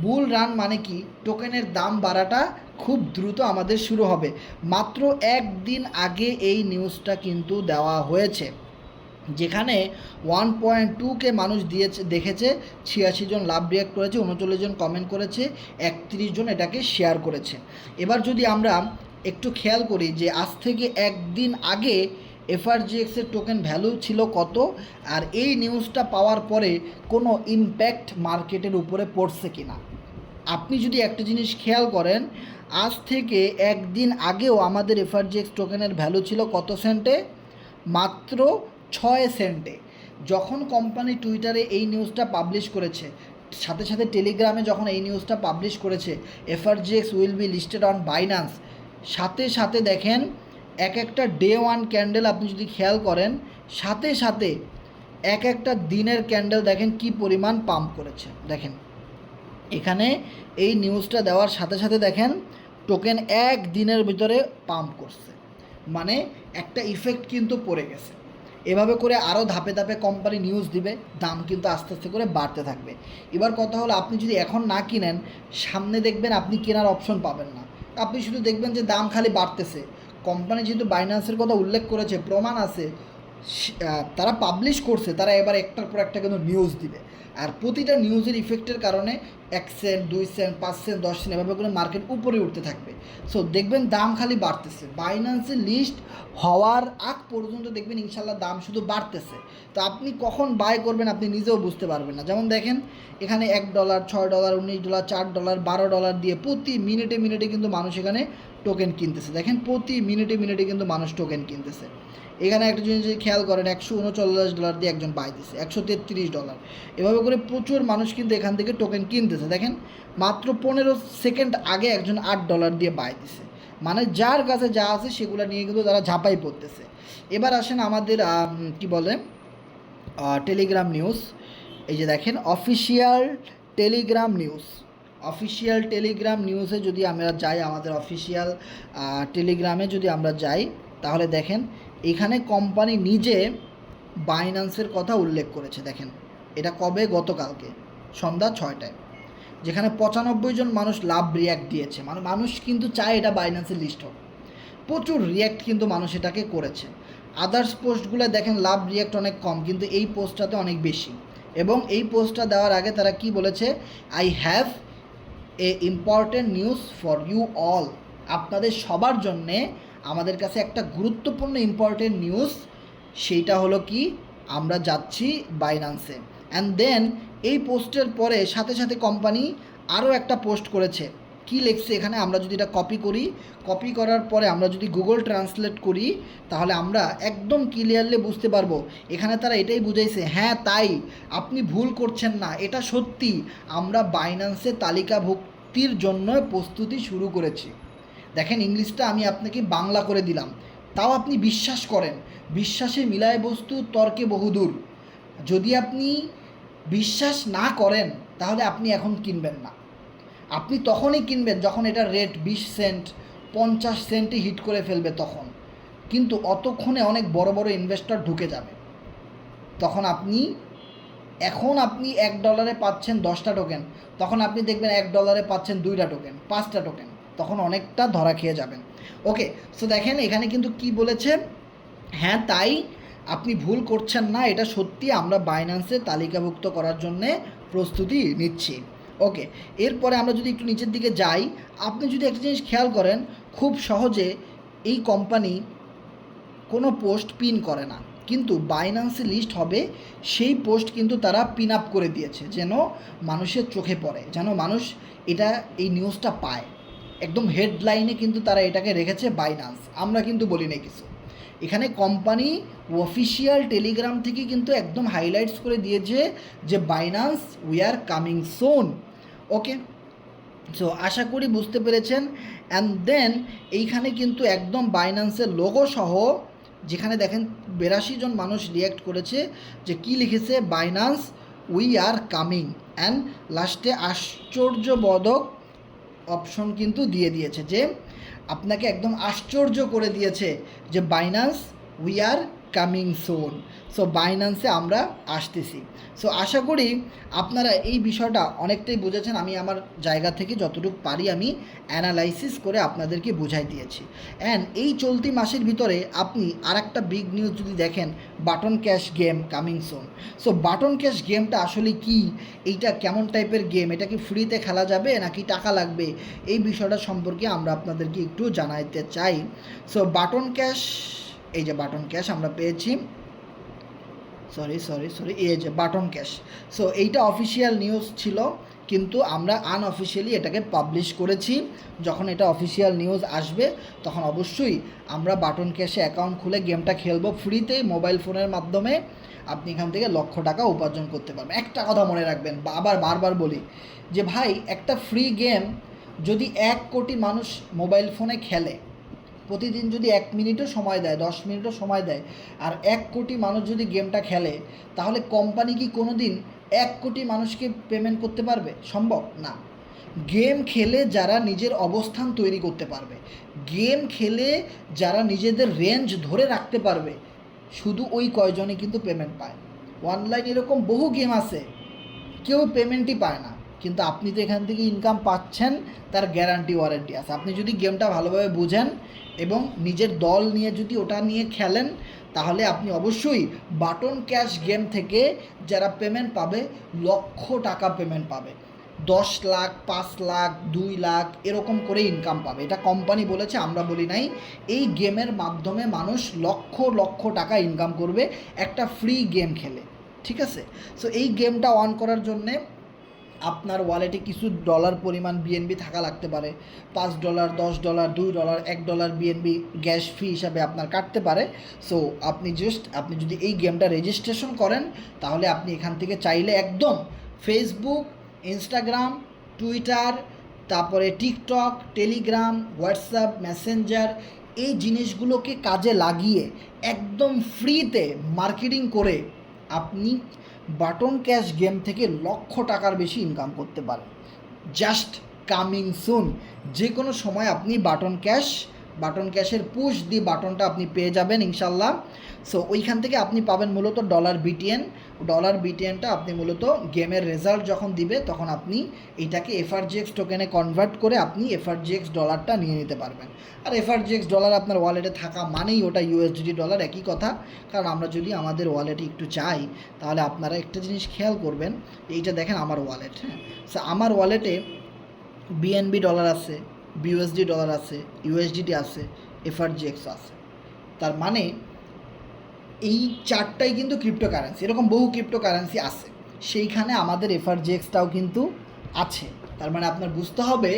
Bull run মানে কি, টোকেনের দাম বাড়াটা খুব দ্রুত আমাদের শুরু হবে। মাত্র 1 দিন আগে এই নিউজটা কিন্তু দেওয়া হয়েছে, যেখানে 1.2K মানুষ দেখেছে, 86 জন লাভ রিয়াক্ট করেছে, 39 জন কমেন্ট করেছে, 31 জন এটাকে শেয়ার করেছে। এবার যদি আমরা একটু খেয়াল করি যে আজ থেকে 1 দিন আগে এফআরজিএক্সের টোকেন ভ্যালু ছিল কত, আর এই নিউজটা পাওয়ার পরে কোনো ইম্প্যাক্ট মার্কেটের উপরে পড়ছে কি না। আপনি যদি একটা জিনিস খেয়াল করেন, আজ থেকে 1 দিন আগেও আমাদের এফআরজিএক্স টোকেনের ভ্যালু ছিল কত সেন্টে? মাত্র 6 সেন্টে। যখন কোম্পানি টুইটারে এই নিউজটা পাবলিশ করেছে, সাথে সাথে টেলিগ্রামে যখন এই নিউজটা পাবলিশ করেছে, FRGX will be listed on Binance, সাথে সাথে দেখেন এক একটা ডে 1 ক্যান্ডেল আপনি যদি খেয়াল করেন, সাথে সাথে এক একটা দিনের ক্যান্ডেল দেখেন কি পরিমাণ পাম্প করেছে। দেখেন এখানে এই নিউজটা দেওয়ার সাথে সাথে দেখেন টোকেন 1 দিনের ভিতরে পাম্প করছে, মানে একটা ইফেক্ট কিন্তু পড়ে গেছে। এভাবে করে আরও ধাপে ধাপে কোম্পানি নিউজ দিবে, দাম কিন্তু আস্তে আস্তে করে বাড়তে থাকবে। এবার কথা হলো, আপনি যদি এখন না কিনেন, সামনে দেখবেন আপনি কেনার অপশন পাবেন না। আপনি শুধু দেখবেন যে দাম খালি বাড়তেছে। কোম্পানি যেহেতু বাইন্যান্সের কথা উল্লেখ করেছে, প্রমাণ আছে, তারা পাবলিশ করছে, তারা এবার একটার পর একটা কিন্তু নিউজ দিবে। আর প্রতিটা নিউজের ইফেক্টের কারণে 1 সেন্ট, 2 সেন্ট, 5 সেন্ট, 10 সেন্ট এভাবে করে মার্কেট উপরে উঠতে থাকবে। সো দেখবেন দাম খালি বাড়তেছে। বাইন্যান্সের লিস্ট হওয়ার আগ পর্যন্ত দেখবেন ইনশাল্লাহ দাম শুধু বাড়তেছে। তো আপনি কখন বাই করবেন আপনি নিজেও বুঝতে পারবেন না। যেমন দেখেন এখানে $1, $6, $19, $4, $12 দিয়ে প্রতি মিনিটে মিনিটে কিন্তু মানুষ এখানে টোকেন কিনতেছে। দেখেন প্রতি মিনিটে মিনিটে কিন্তু মানুষ টোকেন কিনতেছে। এখানে একটা জিনিস যদি খেয়াল করেন, $139 দিয়ে একজন বাই দিচ্ছে, $133। এভাবে করে প্রচুর মানুষ কিন্তু এখান থেকে টোকেন কিনতেছে। দেখেন মাত্র 15 সেকেন্ড আগে একজন $8 দিয়ে বাই দিছে। মানে যার কাছে যা আছে সেগুলো নিয়ে কিন্তু তারা ঝাঁপাই পড়তেছে। এবার আসেন আমাদের কি বলে টেলিগ্রাম নিউজ। এই যে দেখেন official Telegram news. Official Telegram নিউজে যদি আমরা যাই, আমাদের অফিসিয়াল টেলিগ্রামে যদি আমরা যাই, তাহলে দেখেন এখানে কোম্পানি নিজে বাইন্যান্সের কথা উল্লেখ করেছে। দেখেন এটা কবে? গতকালকে সন্ধ্যা 6টায়, যেখানে 95 জন মানুষ লাভ রিয়্যাক্ট দিয়েছে। মানে মানুষ কিন্তু চায় এটা বাইন্যান্সের লিস্ট হোক। প্রচুর রিয়্যাক্ট কিন্তু মানুষ এটাকে করেছে। আদার্স পোস্টগুলো দেখেন লাভ রিয়্যাক্ট অনেক কম, কিন্তু এই পোস্টটাতে অনেক বেশি। এবং এই পোস্টটা দেওয়ার আগে তারা কি বলেছে? I have a important news for you all. আপনাদের সবার জন্যে আমাদের কাছে একটা গুরুত্বপূর্ণ ইম্পর্টেন্ট নিউজ। সেইটা হলো কি, আমরা যাচ্ছি বাইন্যান্সে। অ্যান্ড দেন এই পোস্টের পরে সাথে সাথে কোম্পানি আরও একটা পোস্ট করেছে। কি লিখছে এখানে? আমরা যদি এটা কপি করি, কপি করার পরে আমরা যদি গুগল ট্রান্সলেট করি, তাহলে আমরা একদম ক্লিয়ারলি বুঝতে পারবো। এখানে তারা এটাই বুঝাইছে, হ্যাঁ তাই, আপনি ভুল করছেন না, এটা সত্যি, আমরা বাইন্যান্সে তালিকাভুক্তির জন্য প্রস্তুতি শুরু করেছি। দেখেন ইংলিশটা আমি আপনাকে বাংলা করে দিলাম, তাও আপনি বিশ্বাস করেন। বিশ্বাসে মিলায় বস্তু, তর্কে বহুদূর। যদি আপনি বিশ্বাস না করেন তাহলে আপনি এখন কিনবেন না। আপনি তখনই কিনবেন যখন এটার রেট 20 সেন্ট 50 সেন্টে হিট করে ফেলবে তখন। কিন্তু অতক্ষণে অনেক বড় বড় ইনভেস্টর ঢুকে যাবে। তখন আপনি আপনি $1 পাচ্ছেন 10টা টোকেন, তখন আপনি দেখবেন $1 পাচ্ছেন 2টা টোকেন, 5টা টোকেন, তখন অনেকটা ধরা খেয়ে যাবেন। ওকে, সো দেখেন এখানে কিন্তু কি বলেছে? হ্যাঁ তাই, আপনি ভুল করছেন না, এটা সত্যি, আমরা বাইন্যান্সে তালিকাভুক্ত করার জন্যে প্রস্তুতি নিচ্ছি। ওকে, এরপরে আমরা যদি একটু নিচের দিকে যাই, আপনি যদি একটা জিনিস খেয়াল করেন, খুব সহজে এই কোম্পানি কোনো পোস্ট পিন করে না, কিন্তু বাইন্যান্সে লিস্ট হবে সেই পোস্ট কিন্তু তারা পিন আপ করে দিয়েছে, যেন মানুষের চোখে পড়ে, যেন মানুষ এটা এই নিউজটা পায়। একদম হেডলাইনে কিন্তু তারা এটাকে রেখেছে বাইন্যান্স, আমরা কিন্তু বলি না কিছু। এখানে কোম্পানি অফিসিয়াল টেলিগ্রাম থেকে কিন্তু একদম হাইলাইটস করে দিয়েছে যে Binance we are coming soon. Okay, so আশা করি বুঝতে পেরেছেন। অ্যান্ড দেন এইখানে কিন্তু একদম বাইন্যান্সের লোগো সহ, যেখানে দেখেন 82 জন মানুষ রিয়্যাক্ট করেছে, যে কি লিখেছে? Binance we are coming, and লাস্টে আশ্চর্যবোধক অপশন কিন্তু দিয়ে দিয়েছে, যে আপনাকে একদম আশ্চর্য করে দিয়েছে যে Binance we are coming soon. So বাইন্যান্সে আমরা আসতেছি। সো আশা করি আপনারা এই বিষয়টা অনেকটাই বুঝেছেন। আমি আমার জায়গা থেকে যতটুকু পারি আমি অ্যানালাইসিস করে আপনাদেরকে বুঝাই দিয়েছি। অ্যান্ড এই চলতি মাসের ভিতরে আপনি আর একটা বিগ নিউজ যদি দেখেন, button cash game coming soon. So button cash গেমটা আসলে কি, এইটা কেমন টাইপের গেম, এটা কি ফ্রিতে খেলা যাবে নাকি টাকা লাগবে, এই বিষয়টা সম্পর্কে আমরা আপনাদেরকে একটু জানাইতে চাই। সো বাটন ক্যাশ, এই যে বাটন ক্যাশ আমরা পেয়েছি, সরি এই যে বাটন ক্যাশ। সো এইটা অফিসিয়াল নিউজ ছিল, কিন্তু আমরা আনঅফিসিয়ালি এটাকে পাবলিশ করেছি। যখন এটা অফিসিয়াল নিউজ আসবে তখন অবশ্যই আমরা বাটন ক্যাশে অ্যাকাউন্ট খুলে গেমটা খেলবো ফ্রিতে, মোবাইল ফোনের মাধ্যমে। আপনি এখান থেকে লক্ষ টাকা উপার্জন করতে পারবেন। একটা কথা মনে রাখবেন, আবার বারবার বলি, যে ভাই একটা ফ্রি গেম যদি 1 কোটি মানুষ মোবাইল ফোনে খেলে, প্রতিদিন যদি 1 মিনিটও সময় দেয়, 10 মিনিটও সময় দেয়, আর 1 কোটি মানুষ যদি গেমটা খেলে, তাহলে কোম্পানি কি কোনো দিন 1 কোটি মানুষকে পেমেন্ট করতে পারবে? সম্ভব না। গেম খেলে যারা নিজের অবস্থান তৈরি করতে পারবে, গেম খেলে যারা নিজেদের রেঞ্জ ধরে রাখতে পারবে, শুধু ওই কয়জনই কিন্তু পেমেন্ট পায়। অনলাইন এরকম বহু গেম আছে, কেউ পেমেন্টই পায় না, কিন্তু আপনি তো এখান থেকে ইনকাম পাচ্ছেন, তার গ্যারান্টি ওয়ারেন্টি আছে। আপনি যদি গেমটা ভালোভাবে বুঝেন এবং নিজের দল নিয়ে যদি ওটা নিয়ে খেলেন, তাহলে আপনি অবশ্যই বাটন ক্যাশ গেম থেকে যারা পেমেন্ট পাবে, লক্ষ টাকা পেমেন্ট পাবে, 10 লাখ, 5 লাখ, 2 লাখ এরকম করে ইনকাম পাবে। এটা কোম্পানি বলেছে, আমরা বলি নাই। এই গেমের মাধ্যমে মানুষ লক্ষ লক্ষ টাকা ইনকাম করবে একটা ফ্রি গেম খেলে, ঠিক আছে? সো এই গেমটা অন করার জন্যে আপনার ওয়ালেটে কিছু ডলার পরিমাণ বিএনবি থাকা লাগতে পারে। $5, $10, $2, $1 বিএনবি গ্যাস ফি হিসাবে আপনার কাটতে পারে। সো আপনি যদি এই গেমটা রেজিস্ট্রেশন করেন, তাহলে আপনি এখান থেকে চাইলে একদম ফেসবুক, ইনস্টাগ্রাম, টুইটার, তারপরে টিকটক, টেলিগ্রাম, হোয়াটসঅ্যাপ, মেসেঞ্জার, এই জিনিসগুলোকে কাজে লাগিয়ে একদম ফ্রিতে মার্কেটিং করে আপনি বাটন ক্যাশ গেম থেকে লক্ষ টাকার বেশি ইনকাম করতে পারেন। Just coming soon. যে কোনো সময় আপনি বাটন ক্যাশের পুশ দি বাটনটা আপনি পেয়ে যাবেন ইনশাল্লাহ। সো ওইখান থেকে আপনি পাবেন মূলত $BTN আপনি মূলত গেমের রেজাল্ট যখন দিবে, তখন আপনি এইটাকে FRGX টোকেনে কনভার্ট করে আপনি FRGX ডলারটা নিয়ে নিতে পারবেন। আর FRGX ডলার আপনার ওয়ালেটে থাকা মানেই ওটা USDT ডলার, একই কথা। কারণ আমরা যদি আমাদের ওয়ালেটে একটু চাই, তাহলে আপনারা একটা জিনিস খেয়াল করবেন, এইটা দেখেন আমার ওয়ালেট, হ্যাঁ। সো আমার ওয়ালেটে BNB ডলার আছে, BUSD ডলার আছে, USDT আছে, FRGX আছে। তার মানে এই চারটাই কিন্তু ক্রিপ্টোকারেন্সি, এরকম বহু ক্রিপ্টোকারেন্সি আছে, সেইখানে আমাদের FRGXটাও কিন্তু আছে। তার মানে আপনার বুঝতে হবে,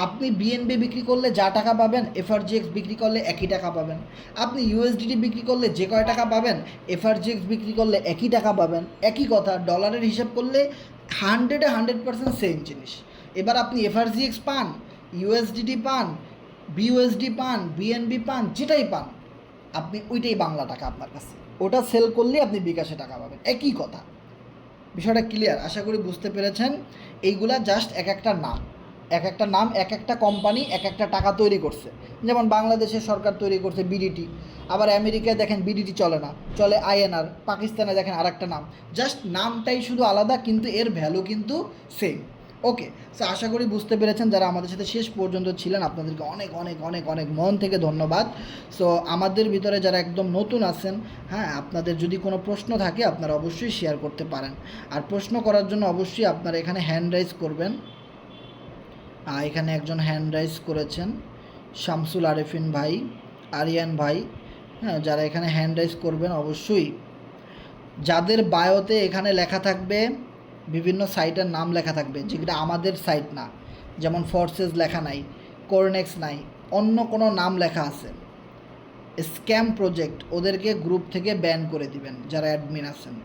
আপনি BNB বিক্রি করলে যা টাকা পাবেন, FRGX বিক্রি করলে একই টাকা পাবেন। আপনি USDT বিক্রি করলে যে কয় টাকা পাবেন, FRGX বিক্রি করলে একই টাকা পাবেন। একই কথা, ডলারের হিসাব করলে 100% সেম জিনিস। এবার আপনি FRGX পান, USDT পান, BUSD পান, BNB পান, যেটাই পান, আপনি ওইটাই বাংলা টাকা আপনার কাছে। ওটা সেল করলে আপনি বিকাশে টাকা পাবেন, একই কথা। বিষয়টা ক্লিয়ার? আশা করি বুঝতে পেরেছেন। এইগুলা জাস্ট এক একটা নাম, এক একটা কোম্পানি এক একটা টাকা তৈরি করছে। যেমন বাংলাদেশের সরকার তৈরি করছে বিডিটি, আবার আমেরিকায় দেখেন বিডিটি চলে না, চলে INR, পাকিস্তানে দেখেন আর একটা নাম, জাস্ট নামটাই শুধু আলাদা, কিন্তু এর ভ্যালু কিন্তু সেম। ওকে, সো আশা করি বুঝতে পেরেছেন। যারা আমাদের সাথে শেষ পর্যন্ত ছিলেন, আপনাদেরকে অনেক অনেক অনেক অনেক মন থেকে ধন্যবাদ। সো আমাদের ভিতরে যারা একদম নতুন আছেন, হ্যাঁ, আপনাদের যদি কোনো প্রশ্ন থাকে আপনারা অবশ্যই শেয়ার করতে পারেন। আর প্রশ্ন করার জন্য অবশ্যই আপনারা এখানে হ্যান্ড রাইজ করবেন। এখানে একজন হ্যান্ড রাইজ করেছেন, শামসুল আরেফিন ভাই, আরিয়ান ভাই, হ্যাঁ, যারা এখানে হ্যান্ড রাইজ করবেন অবশ্যই, যাদের বায়োতে এখানে লেখা থাকবে, বিভিন্ন সাইটের নাম লেখা থাকবে, যেটা আমাদের সাইট না, যেমন ফোর্সেস লেখা নাই, কোরনেক্স নাই, অন্য কোনো নাম লেখা আছে, স্ক্যাম প্রজেক্ট, ওদেরকে গ্রুপ থেকে ব্যান করে দিবেন। যারা অ্যাডমিন আছেন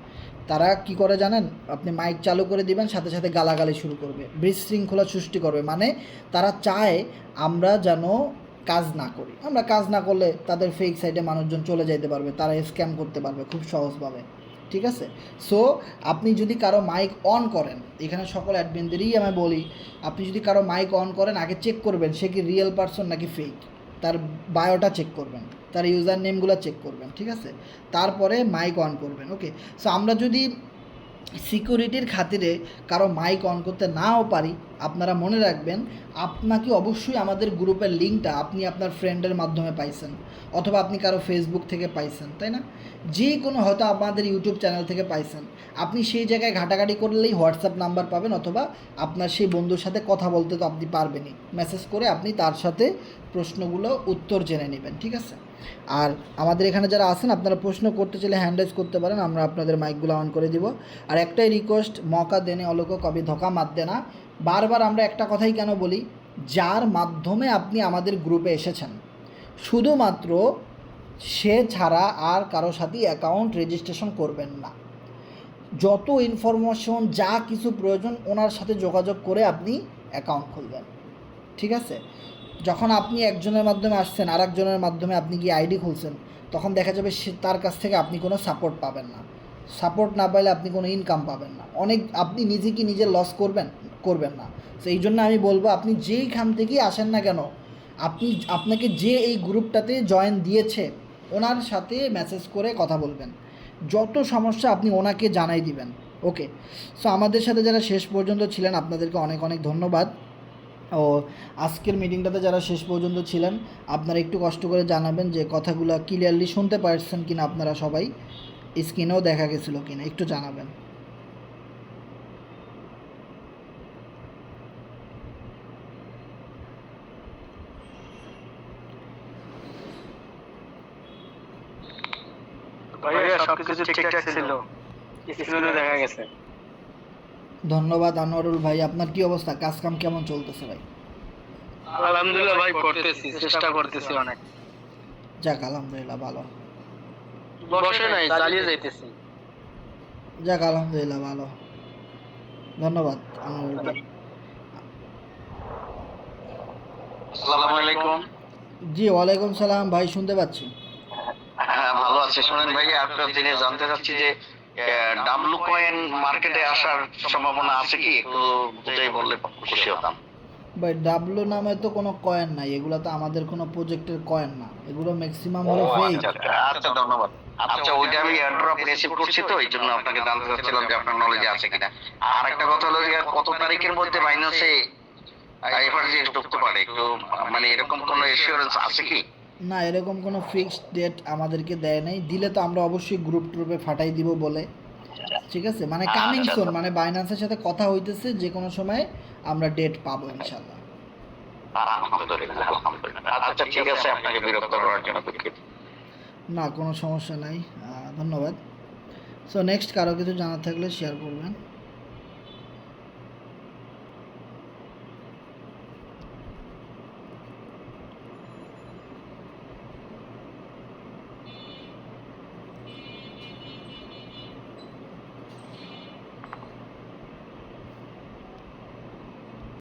তারা কি করে জানেন, আপনি মাইক চালু করে দিবেন, সাথে সাথে গালাগালি শুরু করবে, বিশৃঙ্খলা সৃষ্টি করবে। মানে তারা চায় আমরা যেন কাজ না করি। আমরা কাজ না করলে তাদের ফেক সাইটে মানুষজন চলে যেতে পারবে, তারা স্ক্যাম করতে পারবে খুব সহজভাবে, ঠিক আছে? সো আপনি যদি কারো মাইক অন করেন, এখানে সকল অ্যাডমিনদেরই আমি বলি, আপনি যদি কারো মাইক অন করেন, আগে চেক করবেন সে কি রিয়েল পারসন নাকি ফেক। তার বায়োটা চেক করবেন, তার ইউজার নেমগুলো চেক করবেন, ঠিক আছে? তারপরে মাইক অন করবেন। ওকে, সো আমরা যদি সিকিউরিটির খাতিরে কারো মাইক অন করতে নাও পারি, আপনারা মনে রাখবেন, আপনাকে অবশ্যই আমাদের গ্রুপের লিঙ্কটা আপনি আপনার ফ্রেন্ডের মাধ্যমে পাইছেন, অথবা আপনি কারো ফেসবুক থেকে পাইছেন, তাই না? যে কোনো হয়তো আমাদের ইউটিউব চ্যানেল থেকে পাইছেন, আপনি সেই জায়গায় ঘাটাঘাটি করলেই হোয়াটসঅ্যাপ নাম্বার পাবেন, অথবা আপনার সেই বন্ধুর সাথে কথা বলতে তো আপনি পারবেনই, মেসেজ করে আপনি তার সাথে প্রশ্নগুলো উত্তর জেনে নেবেন, ঠিক আছে? আর আমাদের এখানে যারা আছেন, আপনারা প্রশ্ন করতে চাইলে হ্যান্ড রাইজ করতে পারেন, আমরা আপনাদের মাইকগুলো অন করে দিব। আর একটাই রিকোয়েস্ট, মৌকা দেনে অলোক কবি ধোকা মাত দেনা। বারবার আমরা একটা কথাই কেন বলি, যার মাধ্যমে আপনি আমাদের গ্রুপে এসেছেন, শুধুমাত্র সে ছাড়া আর কারো সাথে অ্যাকাউন্ট রেজিস্ট্রেশন করবেন না। যত ইনফরমেশন যা কিছু প্রয়োজন ওনার সাথে যোগাযোগ করে আপনি অ্যাকাউন্ট খুলবেন, ঠিক আছে? যখন আপনি একজনের মাধ্যমে আসছেন, আর একজনের মাধ্যমে আপনি গিয়ে আইডি খুলছেন, তখন দেখা যাবে সে তার কাছ থেকে আপনি কোনো সাপোর্ট পাবেন না। সাপোর্ট না পাইলে আপনি কোনো ইনকাম পাবেন না, আপনি নিজে লস করবেন না। তো এই জন্য আমি বলবো, আপনি যেইখান থেকেই আসেন না কেন, আপনাকে যে এই গ্রুপটাতে জয়েন দিয়েছে ওনার সাথে মেসেজ করে কথা বলবেন, যত সমস্যা আপনি ওনাকে জানাই দিবেন। ওকে, সো আমাদের সাথে যারা শেষ পর্যন্ত ছিলেন আপনাদেরকে অনেক অনেক ধন্যবাদ। ও আজকের মিটিংটাতে যারা শেষ পর্যন্ত ছিলেন আপনারা একটু কষ্ট করে জানাবেন যে কথাগুলো ক্লিয়ারলি শুনতে পারছেন কিনা, আপনারা সবাই স্ক্রিনেও দেখা গেছিলো কিনা একটু জানাবেন। ভাইয়া সবকিছু ঠিকঠাক ছিল, স্ক্রিনে দেখা গেছে। ধন্যবাদ আনোয়ারুল ভাই। আপনার কি অবস্থা, কাজ কাম কেমন চলতেছে ভাই? আলহামদুলিল্লাহ ভাই, করতেছি, চেষ্টা করতেছি অনেক। যাক আলহামদুলিল্লাহ ভালো। বসে নাই, চালিয়ে যাইতেছি। যাক আলহামদুলিল্লাহ ভালো, ধন্যবাদ আনোয়ারুল ভাই। আসসালামু আলাইকুম। জি ওয়ালাইকুম সালাম ভাই, শুনতে পাচ্ছি। হ্যাঁ, ভালো আছি। শুনেন ভাই, আপনার জিনিস জানতে চাচ্ছি যে ডাব্লু কয়েন মার্কেটে আসার সম্ভাবনা আছে কি? একটু বুঝাই বললে খুশি হতাম। ভাই ডাব্লু নামে তো কোনো কয়েন নাই, এগুলো তো আমাদের কোনো প্রজেক্টের কয়েন না, এগুলো ম্যাক্সিমাম হলো ফেক। আচ্ছা আচ্ছা, ধন্যবাদ। আচ্ছা, ওইটা আমি এয়ারড্রপ রিসিভ করছি, তো এই জন্য আপনাকে জানতে চাচ্ছিলাম যে আপনার নলেজে আছে কিনা। আর একটা কথা হলো যে কত তারিখের মধ্যে বাইন্যান্সে এফআরজিএস ঢুকতে পারে, একটু মানে এরকম কোনো এসিওরেন্স আছে কি? না, এরকম কোনো ফিক্সড ডেট আমাদেরকে দেয় নাই, দিলে তো আমরা অবশ্যই গ্রুপ ট্রুপে ফাটাই দিব বলে। ঠিক আছে, মানে কামিং সুন, মানে বাইন্যান্সের সাথে কথা হইতেছে, যে কোনো সময় আমরা ডেট পাবো ইনশাল্লাহ। আলহামদুলিল্লাহ, আলহামদুলিল্লাহ। আচ্ছা ঠিক আছে, আপনাকে বিরক্ত করার জন্য দুঃখিত। না কোনো সমস্যা নাই, ধন্যবাদ। সো নেক্সট কারো কিছু জানার থাকলে শেয়ার করবেন।